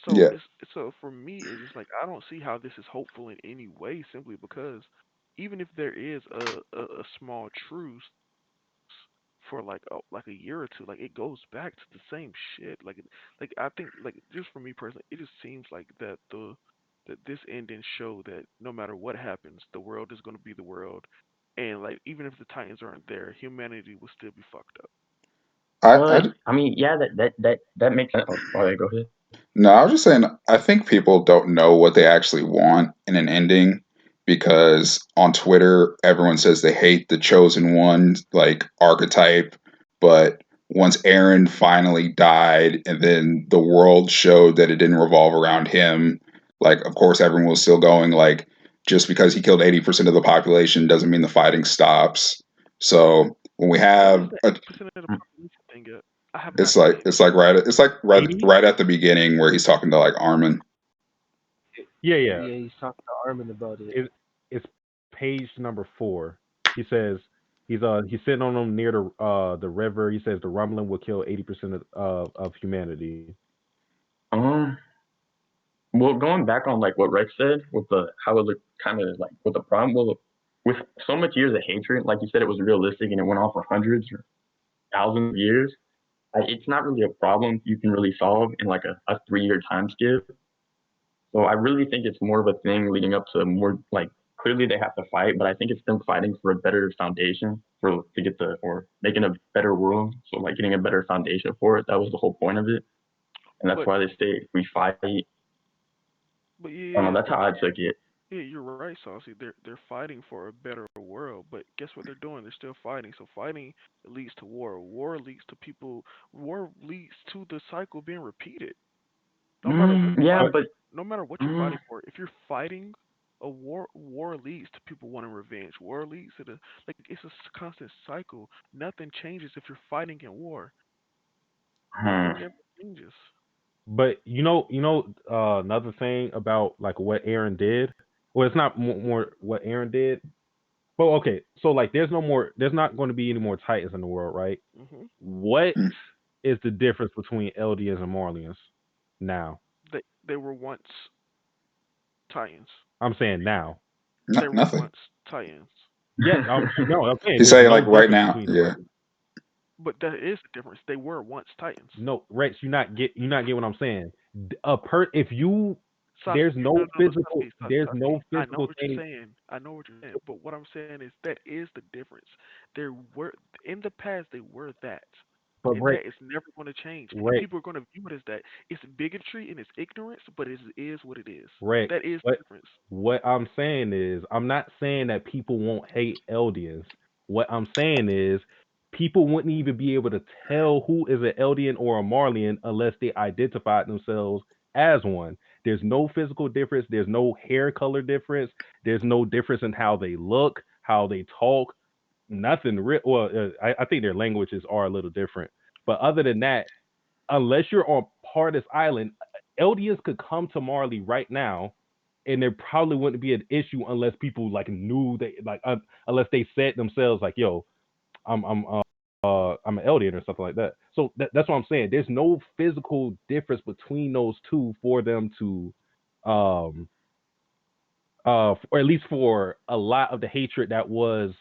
So Yeah, so for me, it's just like I don't see how this is hopeful in any way, simply because even if there is a small truce for like a year or two, like it goes back to the same shit. Like I think like just for me personally, it just seems like that this ending show that no matter what happens, the world is gonna be the world, and like even if the Titans aren't there, humanity will still be fucked up. I mean, yeah, that makes sense. Oh, yeah, go ahead. no, I was just saying, I think people don't know what they actually want in an ending because on Twitter, everyone says they hate the chosen one, like archetype. But once Aaron finally died and then the world showed that it didn't revolve around him, like, of course, everyone was still going, like, just because he killed 80% of the population doesn't mean the fighting stops. So when we What is have the a 80% of the population thing yet? I have not it's seen like it. it's like right it's like right 80? right at the beginning where he's talking to like Armin. Yeah, yeah. Yeah, he's talking to Armin about it. It's page number 4. He says he's sitting on them near the river. He says the rumbling will kill 80% of humanity. Um, well, going back on like what Rex said with the how it looked kind of like with the problem. Well, with so much years of hatred, like you said, it was realistic and it went on for hundreds or thousands of years. It's not really a problem you can really solve in like a 3 year time skip. So I really think it's more of a thing leading up to more like clearly they have to fight, but I think it's them fighting for a better foundation for to get the or making a better world. So like getting a better foundation for it. That was the whole point of it, and that's But why they say we fight. I but yeah, don't know. yeah, That's but how I took it. yeah, you're right, Saucy. They're fighting for a better world, but guess what they're doing? They're still fighting. So fighting leads to war. War leads to people. War leads to the cycle being repeated. No matter what you're Yeah, But fighting, but no matter what you're mm, fighting for, if you're fighting a war, war leads to people wanting revenge. War leads to the like it's a constant cycle. Nothing changes if you're fighting in war. hmm, Nothing never changes. another thing about like what Aaron did. Well, it's not more what Aaron did. Well, okay, so like there's not going to be any more Titans in the world, right? Hmm. What Mm, is the difference between Eldians and Marlians now? They were once Titans. I'm saying now. They were nothing. once Titans. Yeah, no, I'm saying He's there's saying no like right difference now, between them, yeah. right? But that is the difference. They were once Titans. No, Rex, you not get what I'm saying. If you Sasuke, no, no, no, Sasuke, there's Sasuke. no I know physical what you're thing. saying. I know what you're saying. But what I'm saying is that is the difference. There were in the past they were that, But and Rex, that is never going to change. And Rex, people are going to view it as that. It's bigotry and it's ignorance, but it is what it is. Rex, That is the what difference. I'm saying is I'm not saying that people won't hate Eldians. What I'm saying is people wouldn't even be able to tell who is an Eldian or a Marlian unless they identified themselves as one. There's no physical difference. There's no hair color difference. There's no difference in how they look, how they talk. Nothing. Well, I think their languages are a little different. But other than that, unless you're on Partis Island, Eldians could come to Marley right now, and there probably wouldn't be an issue unless people like knew they like unless they said themselves like, "Yo, I'm an Eldian" or something like that. So that's what I'm saying. There's no physical difference between those two for them to, um, or at least for a lot of the hatred that was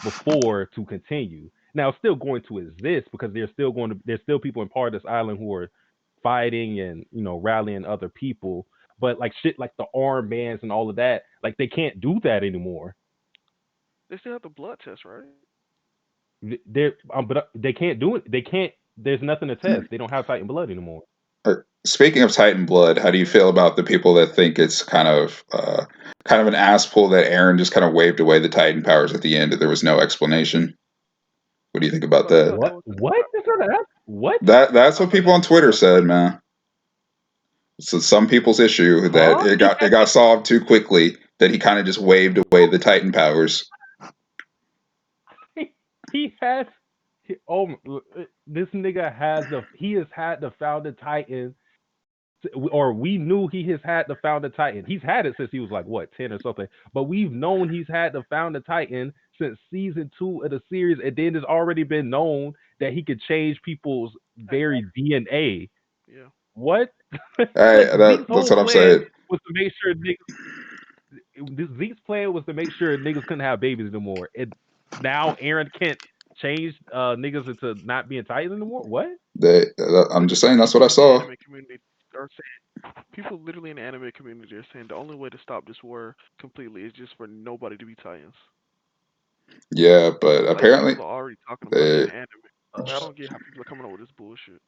before to continue. Now, it's still going to exist because there's still people in Paradise Island who are fighting and rallying other people. But like shit, like the armbands and all of that, like they can't do that anymore. They still have the blood test, right? But they can't do it. They can't. There's nothing to test. They don't have Titan blood anymore. Speaking of Titan blood, how do you feel about the people that think it's kind of an ass pull that Aaron just kind of waved away the Titan powers at the end and there was no explanation? What do you think about I that? thought that What? was. What? What? That's I what thought people that on was Twitter Falco. said, man. So some people's issue that Huh? it got solved too quickly that he kind of just waved away the Titan powers. He has. This nigga has the. He has had the founded Titan, or we knew he has had the founded Titan. He's had it since he was like what 10 or something. But we've known he's had the founded Titan since season 2 of the series, and then it's already been known that he could change people's very DNA. Yeah. What? Like Zeke's That's whole what I'm plan saying. was to make sure Zeke's plan was to make sure niggas couldn't have babies no more. And now Aaron can't change niggas into not being Titans anymore. What? I'm just Literally, saying that's what I people in the saw. anime community are saying. People literally in the anime community are saying the only way to stop this war completely is just for nobody to be Titans. Yeah, but Like apparently people are already talking about it they in anime. Like I don't get how people are coming up with this bullshit.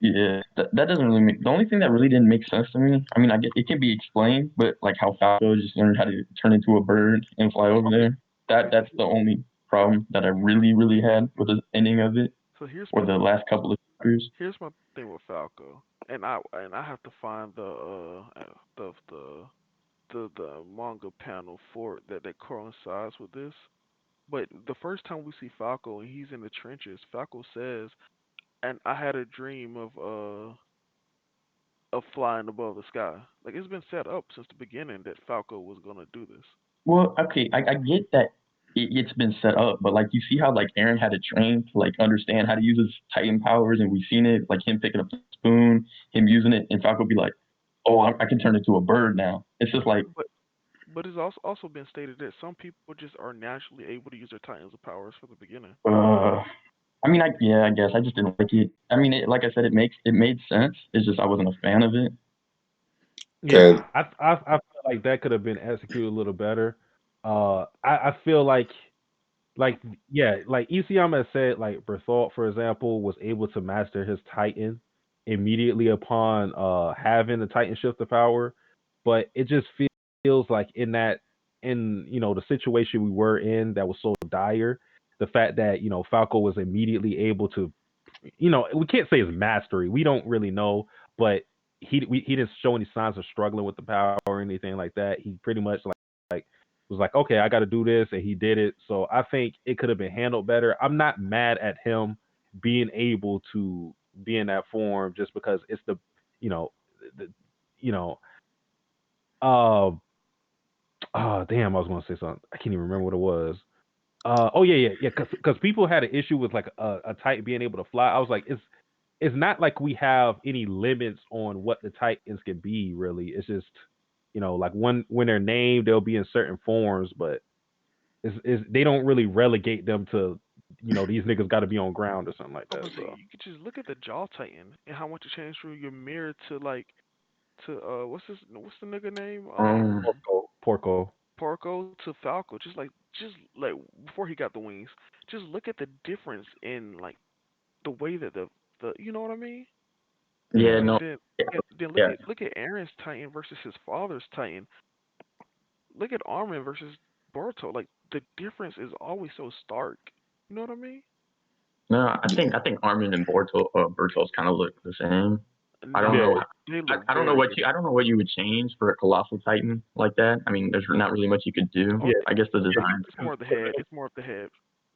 Yeah, that doesn't really make. The only thing that really didn't make sense to me. I mean, I guess it can be explained, but like how Falco just learned how to turn into a bird and fly over there. That's the only problem that I really had with the ending of it, So here's or my the last couple of chapters. thing with Falco, and I have to find the manga panel for it that coincides with this. But the first time we see Falco and he's in the trenches, Falco says, "And I had a dream of flying above the sky." Like it's been set up since the beginning that Falco was gonna do this. Well, okay, I get that it's been set up, but like you see how like Aaron had to train to like understand how to use his Titan powers, and we've seen it like him picking up the spoon, him using it, and Falco be like, "Oh, I can turn into a bird now." It's just like, But it's also been stated that some people just are naturally able to use their Titans of powers from the beginning. I mean, I guess I just didn't like it. I mean, like I said, it made sense. It's just I wasn't a fan of it. Yeah, okay. I feel like that could have been executed a little better. I feel like yeah, like Isayama said, like Berthold, for example, was able to master his Titan immediately upon having the Titan shift of power, but it just feels like in the situation we were in that was so dire, the fact that Falco was immediately able to we can't say his mastery. We don't really know, but he didn't show any signs of struggling with the power or anything like that. He pretty much like was like, okay, I got to do this, and he did it. So I think it could have been handled better. I'm not mad at him being able to be in that form just because it's you know, the, you know, uh, damn, I was gonna say something. I can't even remember what it was. Oh yeah. Because people had an issue with like a Titan being able to fly. I was like, it's not like we have any limits on what the Titans can be. Really, it's just like when they're named, they'll be in certain forms, but it's they don't really relegate them to these niggas got to be on ground or something like I'm that. gonna say So you could just look at the Jaw Titan and how much it changed through your mirror to what's the nigga name Um, Porco. Porco to Falco, just like before he got the wings. Just look at the difference in like the way that the you know what I mean? yeah, Yeah. And no, yeah, then yeah. look at Aaron's Titan versus his father's Titan. Look at Armin versus Boruto. Like the difference is always so stark. You know what I mean? No, I think Armin and Bertels kind of look the same. I don't No, know. Yeah. they I, look I don't know very what you I different. don't know what you would change for a colossal titan like that. I mean, there's not really much you could do. Yeah. Only I guess the Yeah. design. it's more of the head. It's more of the head.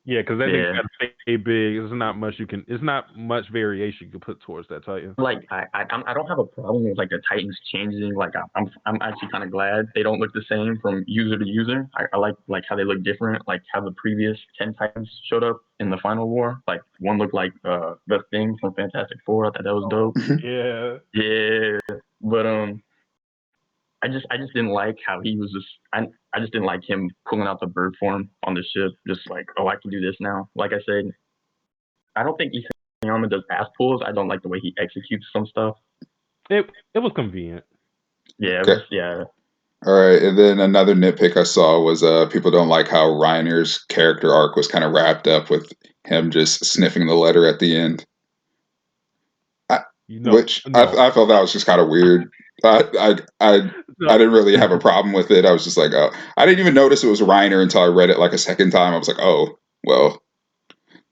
Yeah, because that nigga Yeah. got to stay big. There's not much you can. It's not much variation you can put towards that Titan. Like I don't have a problem with like the Titans changing. Like I'm actually kind of glad they don't look the same from user to user. I like how they look different. Like how the previous 10 Titans showed up in the final war. Like one looked like the Thing from Fantastic Four. I thought that was dope. Yeah. Yeah, but I just didn't like how he was just I just didn't like him pulling out the bird form on the ship. Just like, oh, I can do this now. Like I said, I don't think Isayama does ass pulls. I don't like the way he executes some stuff. It was convenient. Yeah, it Okay. was yeah. All right, and then another nitpick I saw was people don't like how Reiner's character arc was kind of wrapped up with him just sniffing the letter at the end. I, You know, which no, I felt that was just kind of weird. I, I I no, I didn't really have a problem with it. I was just like, oh, I didn't even notice it was Reiner until I read it like a second time. I was like, oh, well,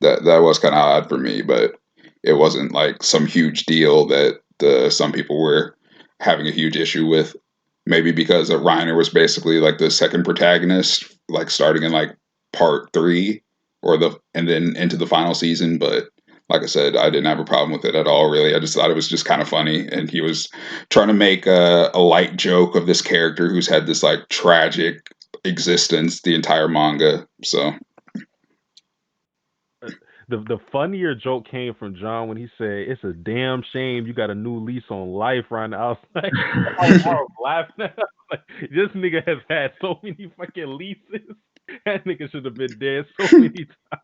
that was kind of odd for me, but it wasn't like some huge deal that some people were having a huge issue with. Maybe because Reiner was basically like the second protagonist, like starting in like part three and then into the final season. But like I said, I didn't have a problem with it at all. Really, I just thought it was just kind of funny, and he was trying to make a light joke of this character who's had this like tragic existence the entire manga. So the funnier joke came from John when he said, "It's a damn shame you got a new lease on life right now." I was like, I was laughing. At him. Like, this nigga has had so many fucking leases. That nigga should have been dead so many times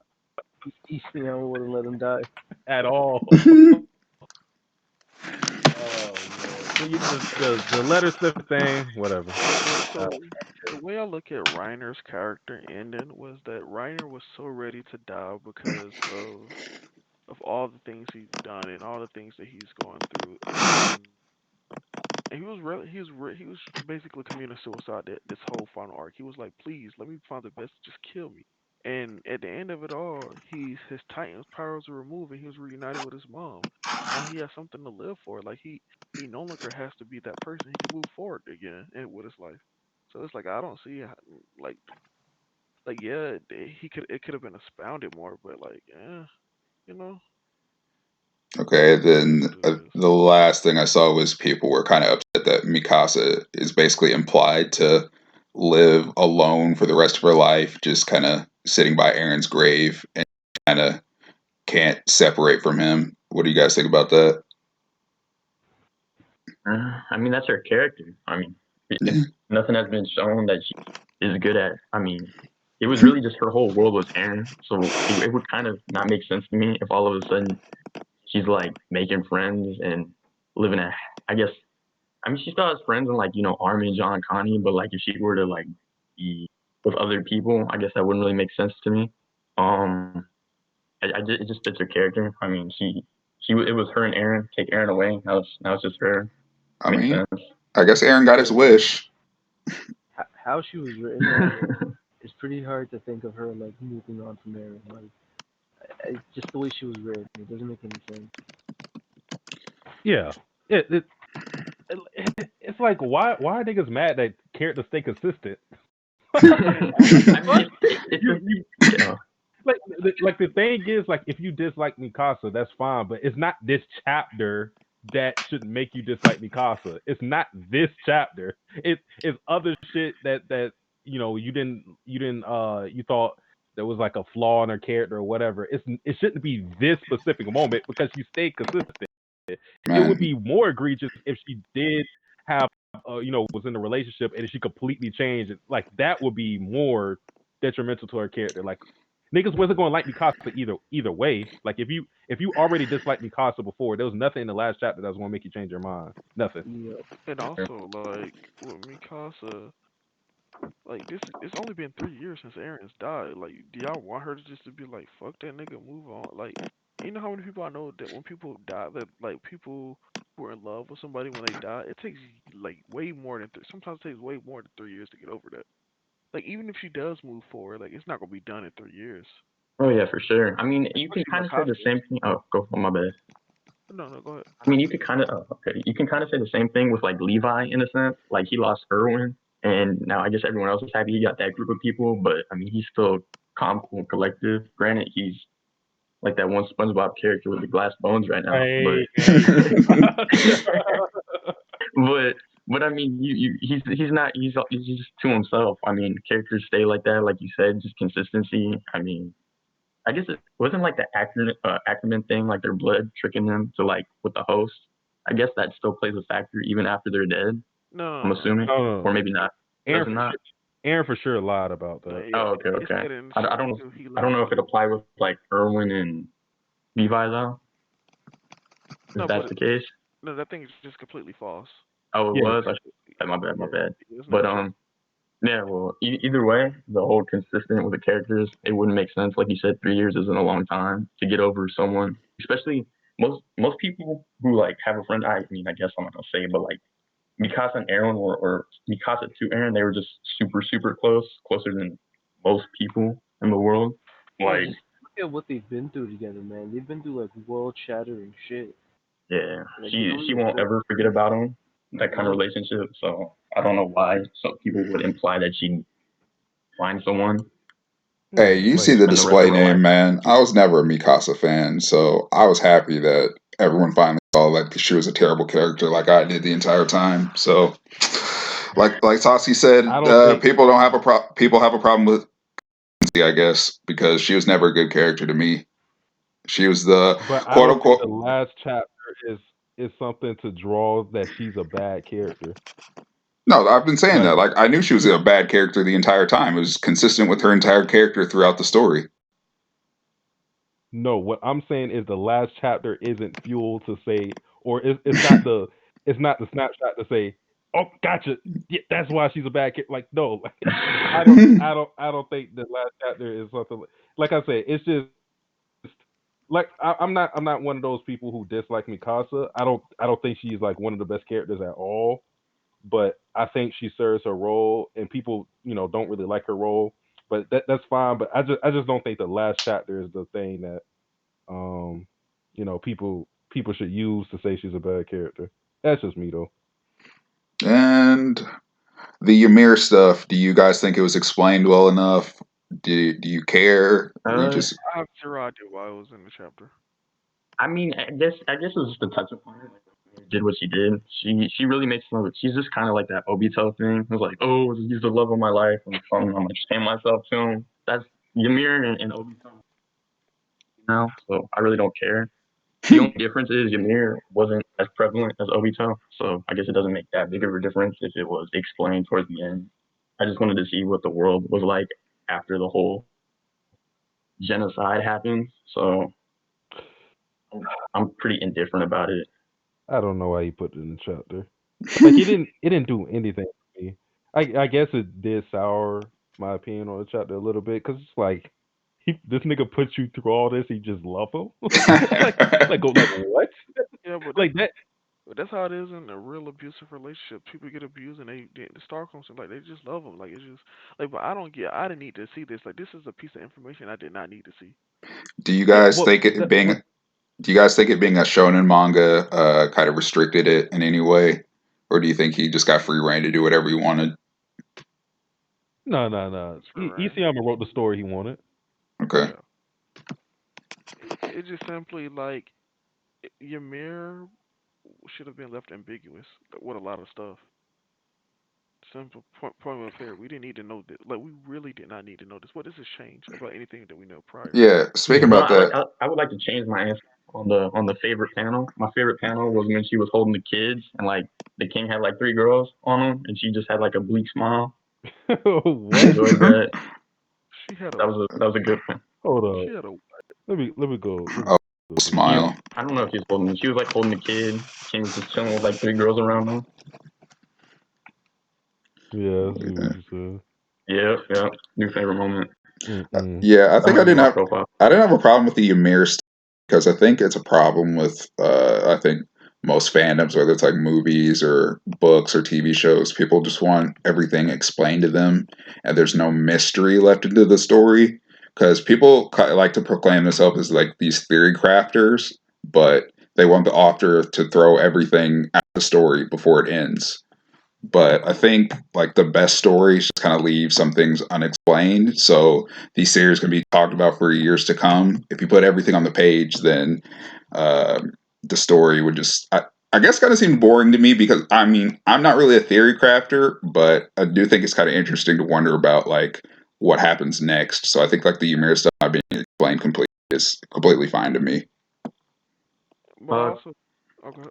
Easy, I wouldn't let him die. at all. Oh man. So the letter slip thing, whatever. Well, Uh, so the way I look at Reiner's character ending was that Reiner was so ready to die because of all the things he's done and all the things that he's going through, and he was really he was basically committing suicide this whole final arc. He was like, please let me find the best, just kill me. And at the end of it all, his Titan's powers were removed and he was reunited with his mom. Now he has something to live for. Like he no longer has to be that person. He can move forward again and with his life. So it's like I don't see like yeah, he could it could have been expounded more, but like you know, okay, it is then what it is. the last thing I saw was people were kind of upset that Mikasa is basically implied to live alone for the rest of her life, just kind of sitting by Aaron's grave and kind of can't separate from him. What do you guys think about that? I mean, that's her character. I mean, Yeah. nothing has been shown that she is good at. I mean, it was really just her whole world was Aaron, so it would kind of not make sense to me if all of a sudden she's like making friends and living a. I guess I mean she still has friends in like Armin, John, Connie, but like if she were to like be with other people, I guess that wouldn't really make sense to me. Um, it just fits her character. I mean, it was her and Aaron. Take Aaron away. Now it's just her. I Makes mean, sense. I guess Aaron got his Yeah, wish. how she was written, like, it's pretty hard to think of her like moving on from Aaron. Like, just the way she was written, it doesn't make any sense. yeah. It's like why are niggas mad that characters stay consistent? I mean, it's you, a, you yeah. like the thing is like if you dislike Mikasa, that's fine, but it's not this chapter that should make you dislike Mikasa. It's not this chapter. It's other shit that you thought there was like a flaw in her character or whatever. It shouldn't be this specific moment because you stayed consistent. It would Man, be more egregious if she did have was in a relationship and she completely changed. Like that would be more detrimental to her character. Like niggas wasn't going to like Mikasa either way. Like if you already disliked Mikasa before, there was nothing in the last chapter that was going to make you change your mind. Nothing. Yeah, And also like with Mikasa, like this, it's only been 3 years since Aaron's died. Like, do y'all want her to just to be like, fuck that nigga, move on? Like, you know how many people I know that when people die, that like people who are in love with somebody when they die, it takes like way more than sometimes it takes way more than 3 years to get over that. Like, even if she does move forward, like it's not gonna be done in 3 years. Oh yeah, for sure. I mean, you can Especially kind of say the Mikasa. same thing. Oh, go on my bad. No, no, go ahead. I mean, you could kind of okay. You can kind of say the same thing with like Levi in a sense. Like he lost Irwin, and now I guess everyone else is happy he got that group of people. But I mean, he's still calm, cool, and collective. Granted, he's like that one SpongeBob character with the glass bones right now. Hey, But hey. but I mean, he's not he's just to himself. I mean, characters stay like that, like you said, just consistency. I mean, I guess it wasn't like the Ackerman thing, like their blood tricking them to like with the host. I guess that still plays a factor even after they're dead. No, I'm no, no. assuming, No, or maybe not. Does Aaron it for not? sure, Aaron for sure lied about No, that. yeah, Oh, okay, it okay. said in the I series don't too. He I don't lied know if it too. applied with like Irwin and Levi though. If No, that's but the case. no, that thing is just completely false. Oh, it Yeah, was. My bad, my bad. It's But natural. yeah. Well, either way, the whole consistent with the characters, it wouldn't make sense. Like you said, 3 years isn't a long time to get over someone, especially most people who like have a friend. I mean, I guess I'm not gonna say, but like Mikasa and Aaron or Mikasa to Aaron, they were just super close, closer than most people in the world. Bro, Like, just look at what they've been through together, man. They've been through like world shattering shit. yeah, Like they she don't even won't joke. ever forget about him. That kind of Nope. relationship. So I don't know why some people would imply that she'd find someone Hey, Yeah, you like see the spend the rest of display her life. name, man. I was never a Mikasa fan, so I was happy that everyone finally saw like she was a terrible character, like I did the entire time. So, like Tasi said, I don't think, people have a problem with, I guess, because she was never a good character to me. She was the but I quote don't think the unquote. last chapter is something to draw that she's a bad character. No, I've been saying Like, that. Like I knew she was a bad character the entire time. It was consistent with her entire character throughout the story. no, what I'm saying is the last chapter isn't fuel to say, or it's not the snapshot to say, oh, gotcha, yeah, that's why she's a bad kid. Like, no, I don't think the last chapter is something like I said. It's just like I'm not one of those people who dislike Mikasa. I don't think she's like one of the best characters at all. But I think she serves her role, and people don't really like her role. But that's fine. But I just don't think the last chapter is the thing that um, people should use to say she's a bad character. That's just me though. And the Ymir stuff, do you guys think it was explained well enough? Do you care? Or you Uh, just I have zero idea why it was in the chapter. I mean, I guess it was just a touch upon her. Like, did what she did. She really makes fun of it. She's just kind of like that Obito thing. It was like, oh, he's the love of my life, and I'm gonna chain myself to him. That's Ymir and Obito now. So I really don't care. The only difference is Ymir wasn't as prevalent as Obito, so I guess it doesn't make that big of a difference if it was explained towards the end. I just wanted to see what the world was like after the whole genocide happened, so I'm pretty indifferent about it. I don't know why he put it in the chapter. Like it didn't do anything for me. I guess it did sour my opinion on the chapter a little bit because it's like this nigga put you through all this. He just love him. like what? Yeah, but Like that. that's how it is in a real abusive relationship. People get abused and the star comes and like they just love them. Like it's just like, but I don't get. I didn't need to see this. Like this is a piece of information I did not need to see. do you Yeah. guys Well, think it being do you guys think it being a shonen manga kind of restricted it in any way, or do you think he just got free reign to do whatever he wanted? no, no, no. It's for right. Isayama wrote the story he wanted. Okay. Yeah, it just simply like your mirror should have been left ambiguous with a lot of stuff. Simple point of fair. We didn't need to know this. Like we really did not need to know this. What does this change about anything that we know prior? Yeah. Speaking Yeah. Well, about that, I would like to change my answer on the favorite panel. My favorite panel was when she was holding the kids and like the king had like three girls on him and she just had like a bleak smile. I What? enjoyed that. She had a That was a good one. Hold she up. had a Let me go. Let me oh, go to the She smile. chat. I don't know if she was holding. She was like holding the kid. King was just chilling with like three girls around him. Yeah, I see what you said. Yeah, yeah. New favorite moment. Mm-mm. Yeah, I That think might be my profile. I didn't have a problem with the Ymir stuff because I think it's a problem with I think most fandoms, whether it's like movies or books or TV shows, people just want everything explained to them, and there's no mystery left into the story. Because people like to proclaim themselves as like these theory crafters, but they want the author to throw everything at the story before it ends. But I think like the best stories just kind of leave some things unexplained. So these series can be talked about for years to come. If you put everything on the page, then the story would just I guess kind of seem boring to me because I mean I'm not really a theory crafter, but I do think it's kind of interesting to wonder about like what happens next. So I think like the Ymir stuff not being explained completely is completely fine to me. but Uh, also okay.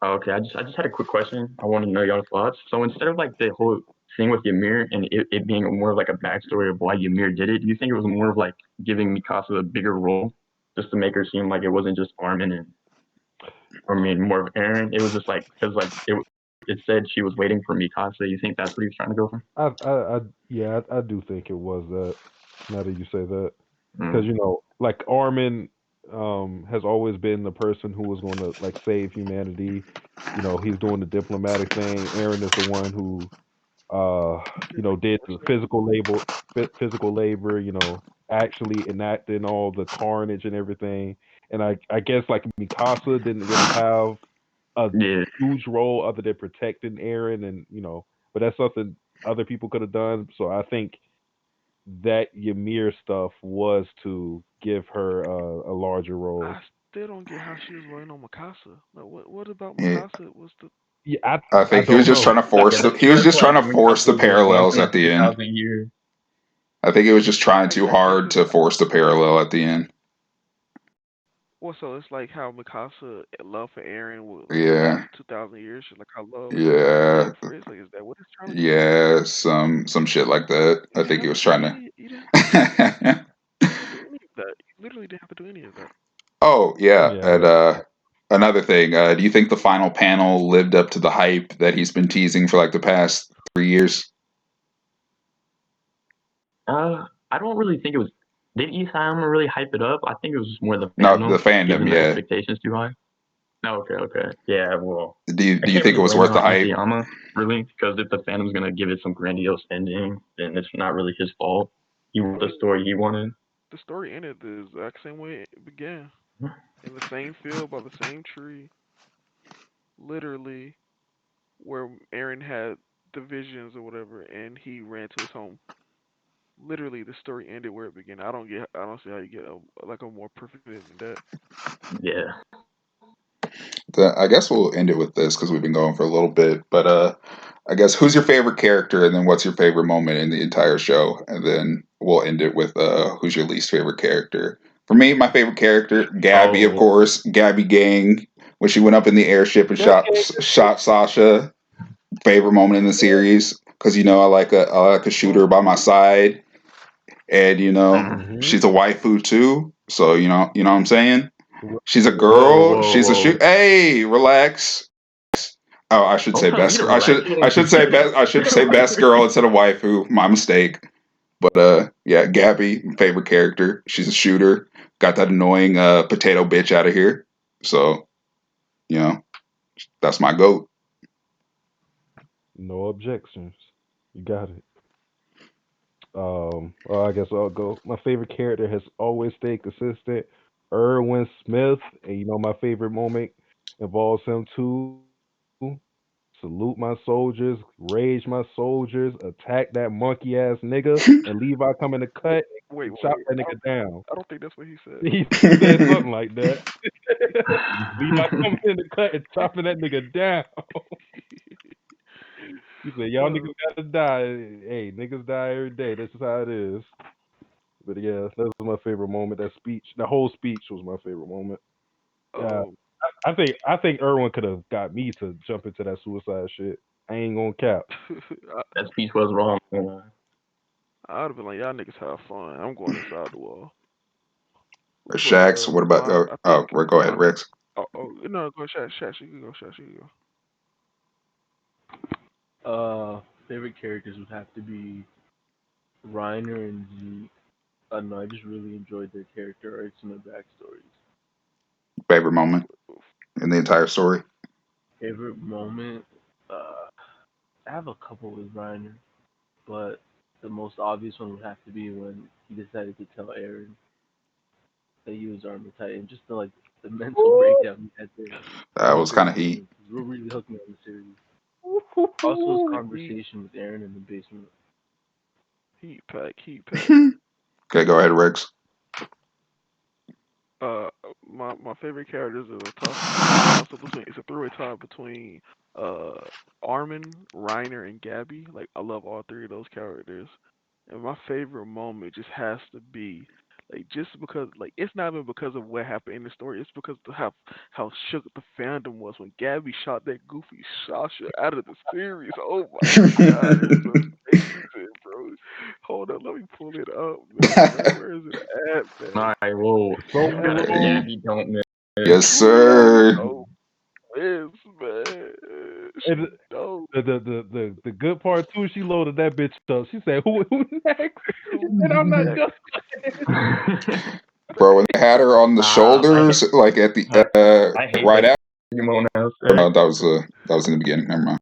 okay. I just had a quick question. I want to know your thoughts. So instead of like the whole thing with Ymir and it being more of like a backstory of why Ymir did it, do you think it was more of like giving Mikasa a bigger role, just to make her seem like it wasn't just Armin and I mean more of Aaron? It was just like because like it it said she was waiting for Mikasa. You think that's what he was trying to go for? Yeah, I do think it was that. Now that you say that, because Mm. like Armin, has always been the person who was going to like save humanity. He's doing the diplomatic thing. Aaron is the one who, did the physical labor. Actually enacting all the carnage and everything. And I guess like Mikasa didn't really have a Yeah, huge role other than protecting Aaron, and but that's something other people could have done. So I think that Ymir stuff was to give her a larger role. I still don't get how she was waiting on Mikasa. Like, what about Yeah, Mikasa was the? Yeah, I I think he was don't just trying know. to force yeah. the. He was That's just like trying to when force the Katsu was going parallels for at like the end. 2,000 years. I think he was just trying too I guess hard it's to force the parallel at the end. well, so it's like how Mikasa love for Aaron will last Yeah, 2,000 years, just like how love yeah, for Fritz. Like, is that what it's trying to go for? yeah. Some shit like that. You I didn't think he have was to. trying to. You didn't have to do any of that. You literally didn't have to do any of that. Oh yeah, Yeah, and another thing. Do you think the final panel lived up to the hype that he's been teasing for like the past 3 years? I don't really think it was. Did Isayama really hype it up? I think it was just more the No, the fandom fandom. giving the Yeah. expectations too high. No, okay. Yeah, well, Do I you can't think it really was blame it worth the on hype? Isayama, really, because if the fandom's gonna give it some grandiose ending, then it's not really his fault. He wrote the story he wanted. The story ended the exact same way it began, in the same field by the same tree, literally, where Aaron had the visions or whatever, and he ran to his home. Literally, the story ended where it began. I don't see how you get a more perfect ending than that. Yeah. I guess we'll end it with this because we've been going for a little bit. But I guess who's your favorite character, and then what's your favorite moment in the entire show, and then we'll end it with who's your least favorite character. For me, my favorite character, Gabby, of Oh, course, Gabby Gang, when she went up in the airship and that shot Sasha. Favorite moment in the series because I like a shooter by my Waifu. side, and hmm she's a waifu too. So what I'm saying. She's a whoa, girl. whoa, She's a whoa. shoot. Hey, relax. Oh, I should Don't say tell me best. to I relax. should You I want should say best. I should say best girl instead of waifu. My mistake. But yeah, Gabby, favorite character. She's a shooter. Got that annoying potato bitch out of here. So you know that's my goat. No objections. You got it. Well, I guess I'll go. My favorite character has always stayed consistent. Erwin Smith, and my favorite moment involves him too. Salute my soldiers, rage my soldiers, attack that monkey ass nigga, and Levi come in the cut and Wait, chop wait. that nigga down. I don't think that's what he said. He said something like that. Levi coming in the cut and chopping that nigga down. He said, "Y'all uh, niggas gotta die. Hey, niggas die every day. This is how it is." But yeah, that was my favorite moment. That speech, the whole speech was my favorite moment. Yeah, um, I think Irwin could have got me to jump into that suicide shit. I ain't gonna cap. I, That speech was wrong. I'd have been like, y'all niggas have fun. I'm going inside the wall. But Shax. What about? my I think Well, go ahead, my Rex. no, go Shash. You can go, Shash. You can go. Favorite characters would have to be Reiner and Z. I don't know. I just really enjoyed their character arcs and their backstories. Favorite moment in the entire story. Favorite moment? Uh, I have a couple with Reiner, but the most obvious one would have to be when he decided to tell Aaron that he was Armor Titan. Just the mental breakdown he had there. That That was a was great kind of heat. moment. It really hooked me on the series. Also, his Woo-hoo-hoo. conversation with Aaron in the basement. Heat pack. Okay, go ahead, Rex. Uh, my favorite characters is a toss up between it's a three-way tie between uh Armin, Reiner, and Gabby. Like I love all three of those characters, and my favorite moment just has to be like just because like it's not even because of what happened in the story. It's because of how shook the fandom was when Gabby shot that goofy Sasha out of the series. Oh my god, it was amazing, bro. Hold on, let me pull it up, man. Where is it at, man? All right, whoa. So Got a Dang. wrong. Gabby don't miss. Yes, Gabby sir. don't miss, man. She And don't the good part too. She loaded that bitch up. She said, "Who next?" And I'm not Next. done. Bro, when they had her on the shoulders, like at the I hate right that after. Mona Or said. no, that was in the beginning. Never mind.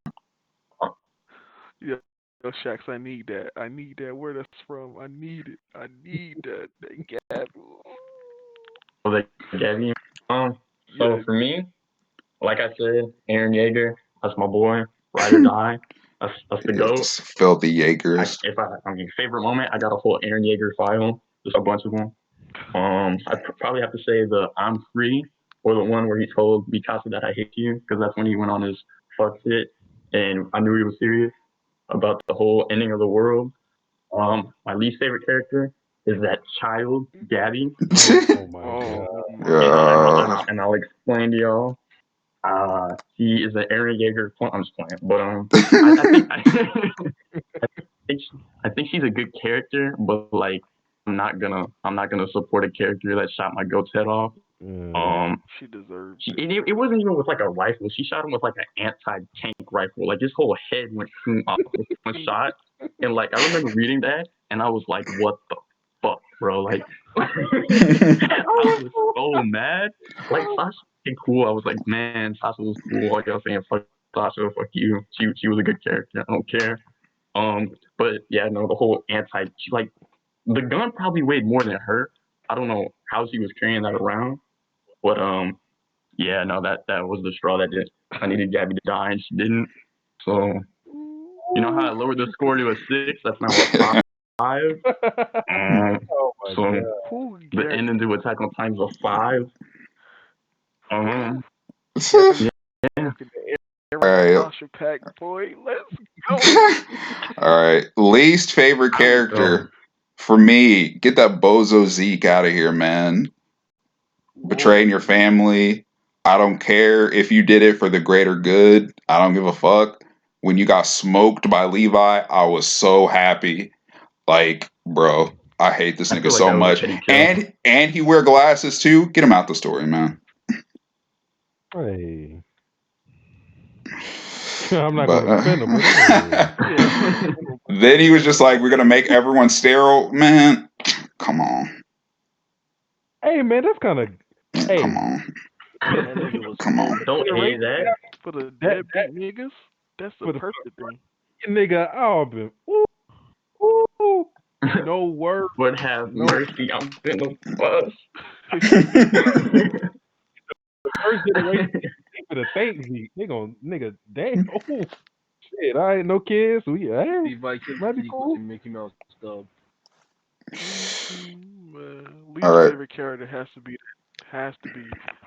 Yeah, yo, Shax, I need that. I need that. Where that's from? I need it. I need that. That gap. Like Gabby. So Yeah. for me, like I said, Aaron Yeager, that's my boy. Ride or die. That's the goat. It's filthy Jaegers. I mean, favorite moment, I got a whole Aaron Yeager file, just a bunch of them. I'd probably have to say the I'm free, or the one where he told Mikasa that I hate you, because that's when he went on his fuck shit, and I knew he was serious about the whole ending of the world. My least favorite character is that child, Gabby, Oh my god. Oh my Yeah. and I'll explain to y'all. He is an Aaron Yeager. I'm just playing, but I think think I think she's a good character, but like I'm not gonna support a character that shot my goat's head off. Yeah. Um, She deserved she, it. it wasn't even with like a rifle. She shot him with like an anti-tank rifle. Like his whole head went off with one shot. And like I remember reading that, and I was like, "What the fuck, bro?" Like I was so mad. Like Sasha was cool. I was like, "Man, Sasha was cool." Like I was saying, "Fuck Sasha, fuck you." She was a good character. I don't care. But yeah, no, the whole she, like the gun probably weighed more than her. I don't know how she was carrying that around, but yeah, no, that was the straw that did. I needed Gabby to die, and she didn't. So you know how I lowered the score to a 6? That's now a 5. Oh my So god. Who the Gabby? ending to Attack on Titan's a 5. Who? Um, Gabby yeah, fucking the All Aaron right. Sasha pack, boy. Let's go. All right. Least favorite I was dumb. character for me. Get that bozo Zeke out of here, man. Betraying your Whoa. family. I don't care if you did it for the greater good. I don't give a fuck. When you got smoked by Levi, I was so happy. Like, bro, I hate this I nigga feel like so that was a much. petty kill. And he wear glasses too. Get him out the story, man. Hey. I'm not But gonna defend him, but hey. Yeah. then he was just like, "We're gonna make everyone sterile." Man, come on, Hey man, that's kinda come hey. on, For That nigga was come on. Don't hate consideration that. For the that deadbeat niggas, that's the for the perfect thing. nigga, oh been ooh, no word, Would have no mercy. I'm gonna bust. the first generation they finna thank me. They gon' nigga damn oh shit, I ain't no kids, so yeah, hey, Levi killed might be Zeke with cool. the Mickey Mouse dub. All Least right. favorite character has to be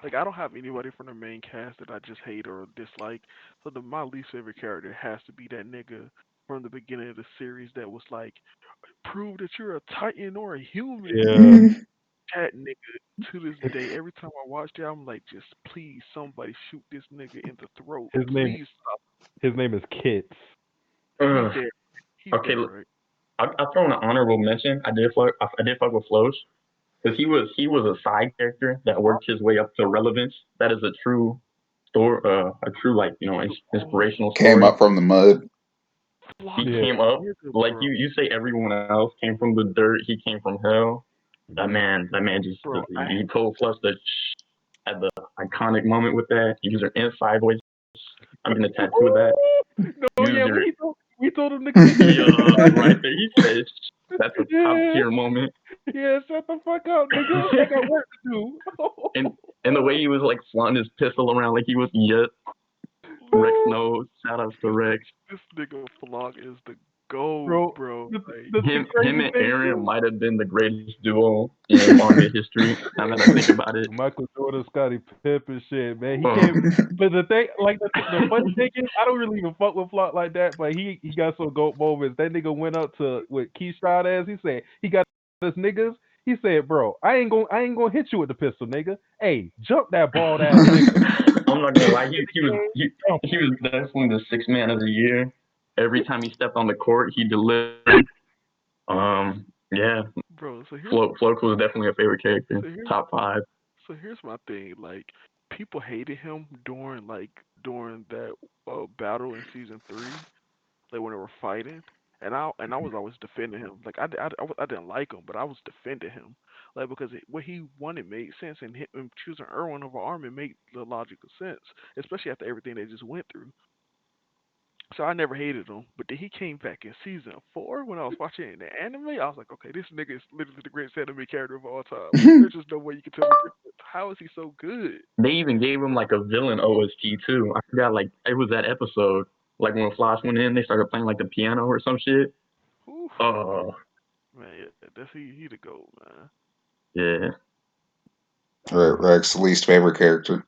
like I don't have anybody from the main cast that I just hate or dislike. So my least favorite character has to be that nigga from the beginning of the series that was like, prove that you're a Titan or a human. Yeah. That nigga to this day, every time I watch it, I'm like, just please somebody shoot this nigga in the throat. His name Please stop. his name is Kits. He Ugh. dead. He Okay, dead, right? I'll throw an honorable mention. I did fuck with Floch because he was a side character that worked his way up to relevance. That is a true story, a true like Oh, inspirational Came story. up from the mud. Flock He is Yeah. came a up nigga, like bro. you say everyone else came from the dirt. He came from hell. That man just Bro, he told Flush that had the iconic moment with that. Use your inside voice. I'm getting a tattoo of that. No, Use yeah, your we told him to kick it. right there. He said that's a top Yeah, tier moment. yeah, shut the fuck up, nigga. I got work to do. and and the way he was like flaunting his pistol around like he was Rex knows. Shout outs to Rex. this nigga Flock is the gold, Bro, bro. the, Like, the Him crazy and thing Aaron too, might have been the greatest duo in manga history. Now that I think about it. Michael Jordan, Scottie Pippen, shit, man. He Oh, came, but the thing, like the funny thing is, I don't really even fuck with Flock like that. But he got some goat moments. That nigga went up to with Keyshawn ass. He said he got his niggas. He said, bro, I ain't gonna hit you with the pistol, nigga. Hey, jump that bald ass nigga. I'm not gonna lie. He was Hey, he, jump he was definitely the sixth man of the year. Every time he stepped on the court, he delivered. Yeah, bro. Floke was definitely a favorite character. So here's Top 5. so here's my thing. Like, people hated him during that battle in season 3, like when they were fighting, and I was always defending him. Like I didn't like him, but I was defending him, like because what he wanted made sense, and him choosing Erwin over Armin made the logical sense, especially after everything they just went through. So I never hated him, but then he came back in season 4 when I was watching it in the anime. I was like, okay, this nigga is literally the greatest anime character of all time. Like, there's just no way you can tell me different. How is he so good? They even gave him like a villain OST too. I forgot, like it was that episode, like when Flash went in, they started playing like the piano or some shit. Oof, Oh man, yeah, that's he the goat, man. yeah. Rex, least favorite character.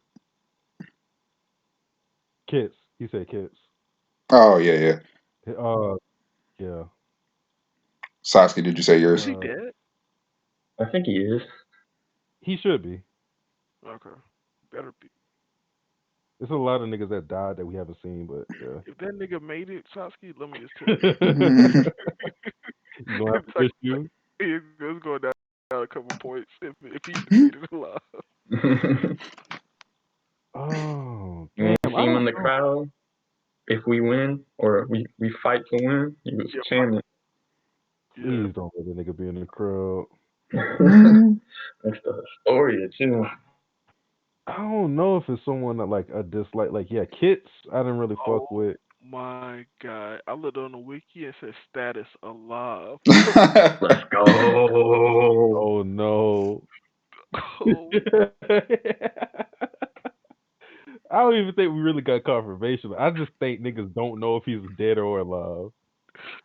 Kids. He said kids. Oh yeah. Yeah. Sasuke, did you say Is yours? he dead? I think he is. He should be. Okay, better be. There's a lot of niggas that died that we haven't seen, but If that nigga made it, Sasuke, let me just tell you, yeah. You gonna have to it's miss you. going down a couple points if he made it alive. Oh You damn! see I him don't in the know. crowd. If we win or we fight to win, he was Yeah, chanting. yeah. Please don't let the nigga be in the crowd. That's the story too. I don't know if it's someone that like I dislike. Like yeah, Kits. I didn't really Oh fuck with. my god! I looked on the wiki and said status alive. Let's go. Oh no. Oh, I don't even think we really got confirmation. I just think niggas don't know if he's dead or alive.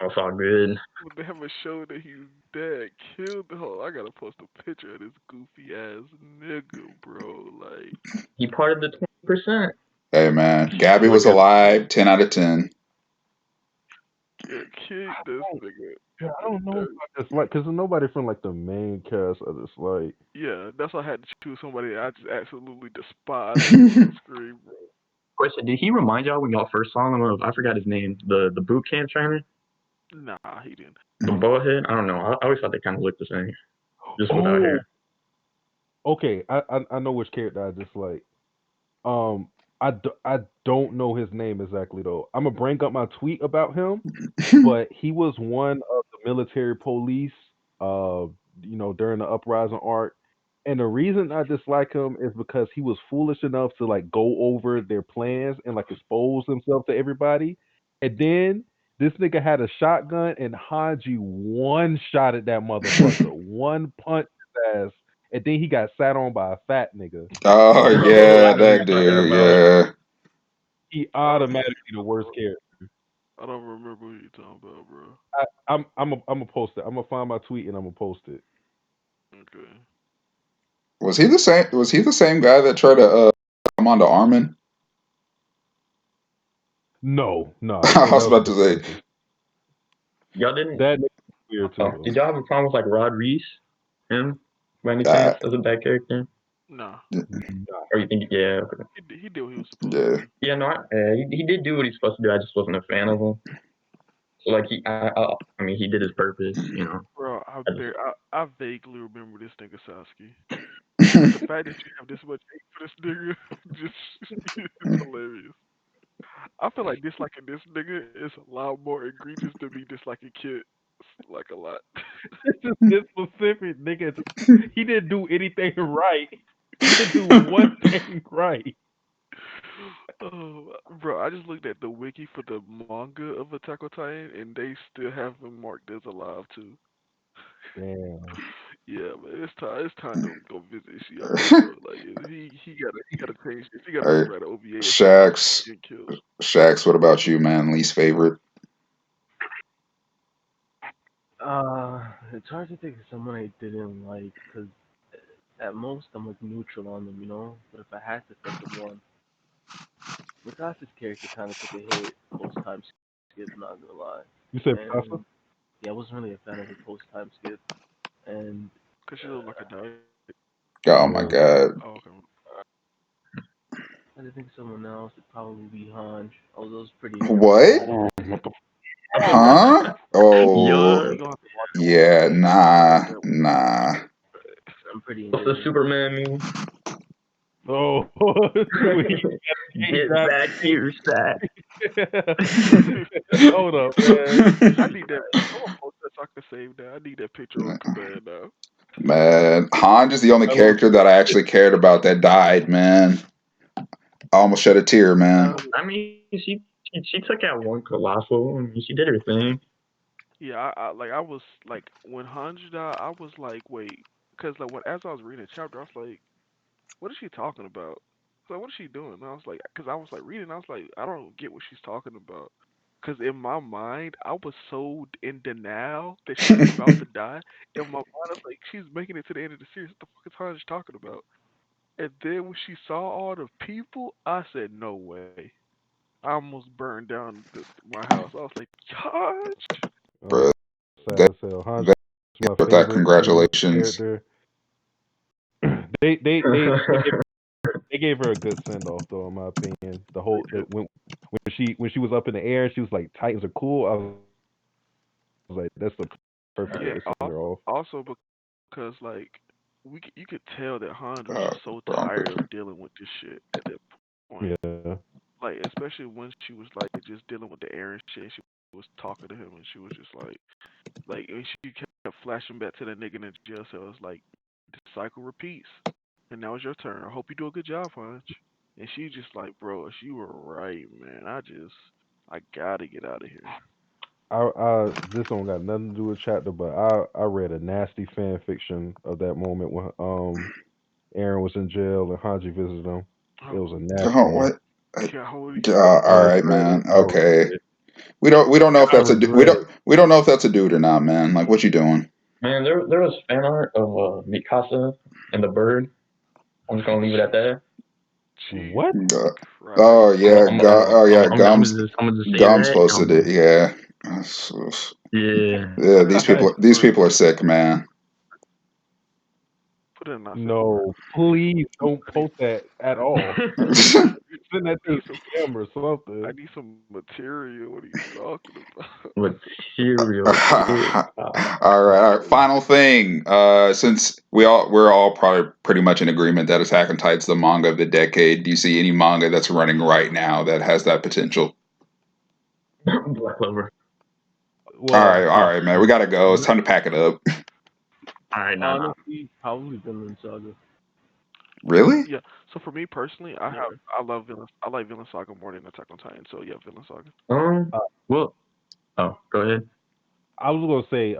That's all good. when they haven't shown that he's dead, killed the whole. I gotta post a picture of this goofy ass nigga, bro. Like, He part of the 20%. Hey man, Gabby Look was at alive. 10 out of 10. kick this nigga. Yeah, I don't know if I dislike because nobody from like the main cast I dislike. Yeah, that's why I had to choose somebody I just absolutely despise when he was on screen, bro. question. Did he remind y'all when y'all first saw him of, I forgot his name, the boot camp trainer? Nah, he didn't. The bald head? I don't know. I always thought they kind of looked the same, just without Oh, hair. okay. I know which character I dislike. Um, I don't know his name exactly though. I'm gonna bring up my tweet about him, but he was one of the military police. Uh, during the uprising arc, and the reason I dislike him is because he was foolish enough to like go over their plans and like expose himself to everybody, and then this nigga had a shotgun and Hanji one shot at that motherfucker, one punch his ass, and then he got sat on by a fat nigga. Oh Oh, yeah, I know who you're that talking dude. about. Yeah. He automatically the worst character. I don't remember who you talking about, bro. I'm gonna post it. I'm gonna find my tweet and I'm gonna post it. Okay. Was he the same? Was he the same guy that tried to come onto Armin? No, I that was was a about to different say. nigga. Y'all didn't. That nigga was weird too Did though. y'all have a problem with like Rod Reese? Him? By any Uh, chance? As a bad character? Nah, Nah. Or you think, yeah. Okay. he did what he was supposed to yeah. do. Yeah, no, he did do what he's supposed to do. I just wasn't a fan of him. So like I mean, he did his purpose, you know. Bro, I just, I vaguely remember this nigga Sasuke. But the fact that you have this much hate for this nigga just it's hilarious. I feel like disliking this nigga is a lot more egregious than me disliking Kid. Like a lot. This is this specific nigga. He didn't do anything right. He didn't do one thing right. Oh, bro, I just looked at the wiki for the manga of Attack on Titan, and they still have him marked as alive too. Damn. Yeah, man, it's time to go visit Ishiyama, bro. Like he gotta change this. He gotta All right, rewrite an OVA of him Shax. getting killed. Shax, what about you, man? Least favorite? It's hard to think of someone I didn't like because at most I'm like neutral on them, you know. But if I had to think of one, Mikasa's character kind of took a hit post time skip. Not gonna lie, You said Picasso? and yeah, I wasn't really a fan of her post time skip. And Cause she looked like a dog. Oh my Yeah. god. Oh, okay. I had to think of someone else. It'd probably be Hanj. Although it was pretty What? interesting. Huh? Yeah, Oh, you gonna have to watch that one. yeah. You gonna have to watch Nah, that one. nah. I'm pretty what's the indifferent. Superman meme? Oh, when he Get grabbed. back here, Stat. Hold up, man. I need that. I'm gonna post that so I can save that. I need that picture on command now. Man, Hanj is the only That was character that I actually cared about that died, man. I almost shed a tear, man. I mean, she took out one colossal. I mean, she did her thing. Yeah, I was like when Hanji died, I was like, wait, because like when as I was reading the chapter, I was like, what is she talking about? So what is she doing? And I was like, because I was like reading, I was like, I don't get what she's talking about. Because in my mind, I was so in denial that she was about to die. In my mind, I was like, she's making it to the end of the series. What the fuck is Hanji talking about? And then when she saw all the people, I said, no way. I almost burned down my house. I was like, Hanji. oh, Bro, sad that, as hell. Han's that, my with that, favorite congratulations. character. They gave her a good send off though, in my opinion. When she was up in the air, she was like, "Titans are cool." I was like, "That's the perfect way Yeah, to send her off." also because like you could tell that Hans was just so Wrong tired picture. of dealing with this shit at that point. Yeah, Like especially when she was like just dealing with the Aaron shit. She was talking to him and she was just like and she kept flashing back to the nigga in the jail cell. It's like the cycle repeats. And now it's your turn. I hope you do a good job, Hunch. And she just like, bro, you were right, man. I gotta get out of here. I this don't got nothing to do with chapter, but I read a nasty fan fiction of that moment when Aaron was in jail and Hanji visited him. It was a nasty Oh, one. what? Yeah, holy I All right, read it. man. Okay. We don't know if I that's a regret it. we don't know if that's a dude or not, man. Like, what you doing? Man, there was fan art of Mikasa and the bird. I'm just gonna leave it at that. Jesus What? Christ. Oh yeah, I'm gonna just say Gums that. posted it. Yeah. Yeah. Yeah, Put these it in people our are sick, man. put it in our signal. No, please don't post that at all. Send that to Need the some DM or I something. need some material. What are you talking about? Material. Yeah. All right. Final thing. Since we're all probably pretty much in agreement that Attack on Titan's the manga of the decade. Do you see any manga that's running right now that has that potential? Black Clover. Well, All right, man. We gotta go. It's time to pack it up. All right, nah. Honestly, probably Vinland Saga. Really? Yeah. So for me personally, Yeah. I love Villain. I like Villain Saga more than Attack on Titan. So yeah, Villain Saga. uh, Well, oh, go ahead. I was gonna say,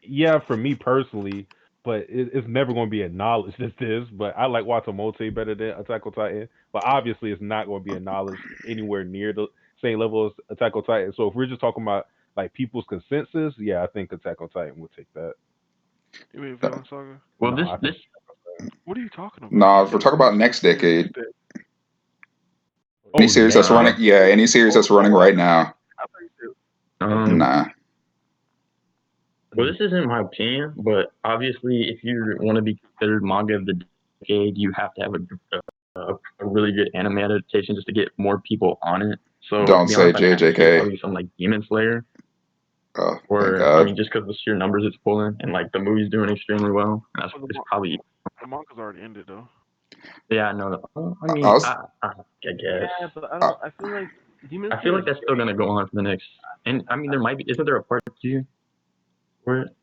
yeah, for me personally, but it's never gonna be acknowledged as this. But I like Watamote better than Attack on Titan. But obviously, it's not gonna be acknowledged anywhere near the same level as Attack on Titan. So if we're just talking about like people's consensus, yeah, I think Attack on Titan would take that. You mean Villain Saga? Well, No, this I this think What are you talking about? No, You if we're gotta talking about finish the next series decade, that. any oh series that's next uh running, yeah, decade. any series that's running right now, I thought you said. um nah. well, this isn't my opinion, but obviously, if you want to be considered manga of the decade, you have to have a really good anime adaptation just to get more people on it. So to Don't be say honest, I'd have to say JJK. probably something like Demon Slayer, Oh, thank or I God. mean, just because the sheer numbers it's pulling and like the movie's doing extremely well, and that's Well, it's probably the manga's already ended though. yeah. I know that. I I mean, was, I guess Yeah, but I uh, don't. I feel like Demon I feel Slayer like is that's still great. gonna go on for the next. And I mean, there might be. Isn't there a part two for it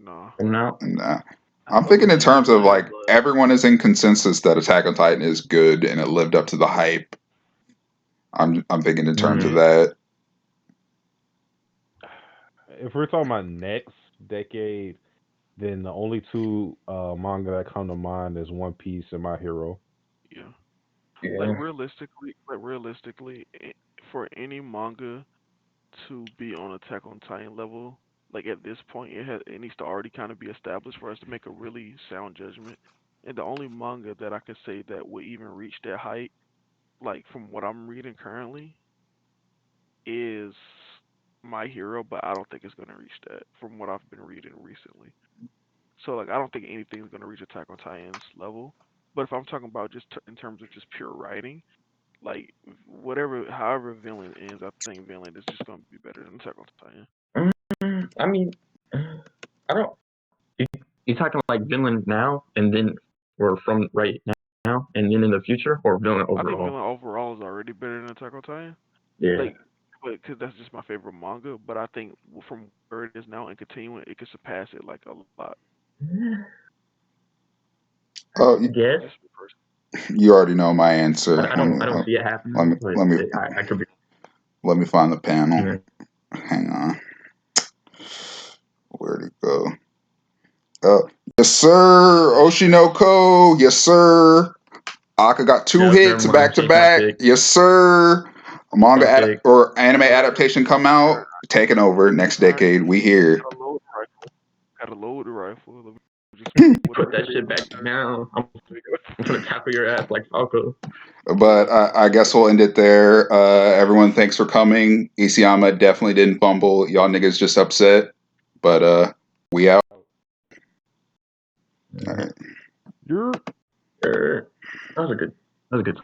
No. coming out? nah. I I'm fuck thinking with in Demon terms of Slayer, like but everyone is in consensus that Attack on Titan is good and it lived up to the hype. I'm thinking in terms of Mm, that. If we're talking about next decade, then the only two manga that come to mind is One Piece and My Hero. Yeah. yeah. Like realistically, for any manga to be on Attack on Titan level, like at this point, it needs to already kind of be established for us to make a really sound judgment. And the only manga that I could say that would even reach that height, like from what I'm reading currently, is My Hero, but I don't think it's gonna reach that from what I've been reading recently. So like I don't think anything's gonna reach Attack on Titan's level. But if I'm talking about just in terms of just pure writing, like however Villain ends, I think Villain is just gonna be better than Attack on Titan. I mean, I don't. You talking like Vinland now, and then or from right now and then in the future, or villain I think overall? villain overall is already better than Attack on Titan. Yeah. Like, but because that's just my favorite manga. But I think from where it is now and continuing, it could surpass it like a lot. Oh, I guess. Just me personally. you already know my answer. I don't see it happening, but I could be. Let me find the panel. Yeah. Hang on. Where'd it go? Oh, yes, sir. Oshinoko. Yes, sir. Aka got 2 Yep, hits never mind. back to Change my back. pick. Yes, sir. Manga My pick. or anime adaptation come out, taking over next decade. We here. Got a load rifle. Let me just Put that shit back down. I'm gonna tackle your ass like Falco. But I guess we'll end it there. Everyone, thanks for coming. Isayama definitely didn't fumble. Y'all niggas just upset. But we out. All right. You're That was a good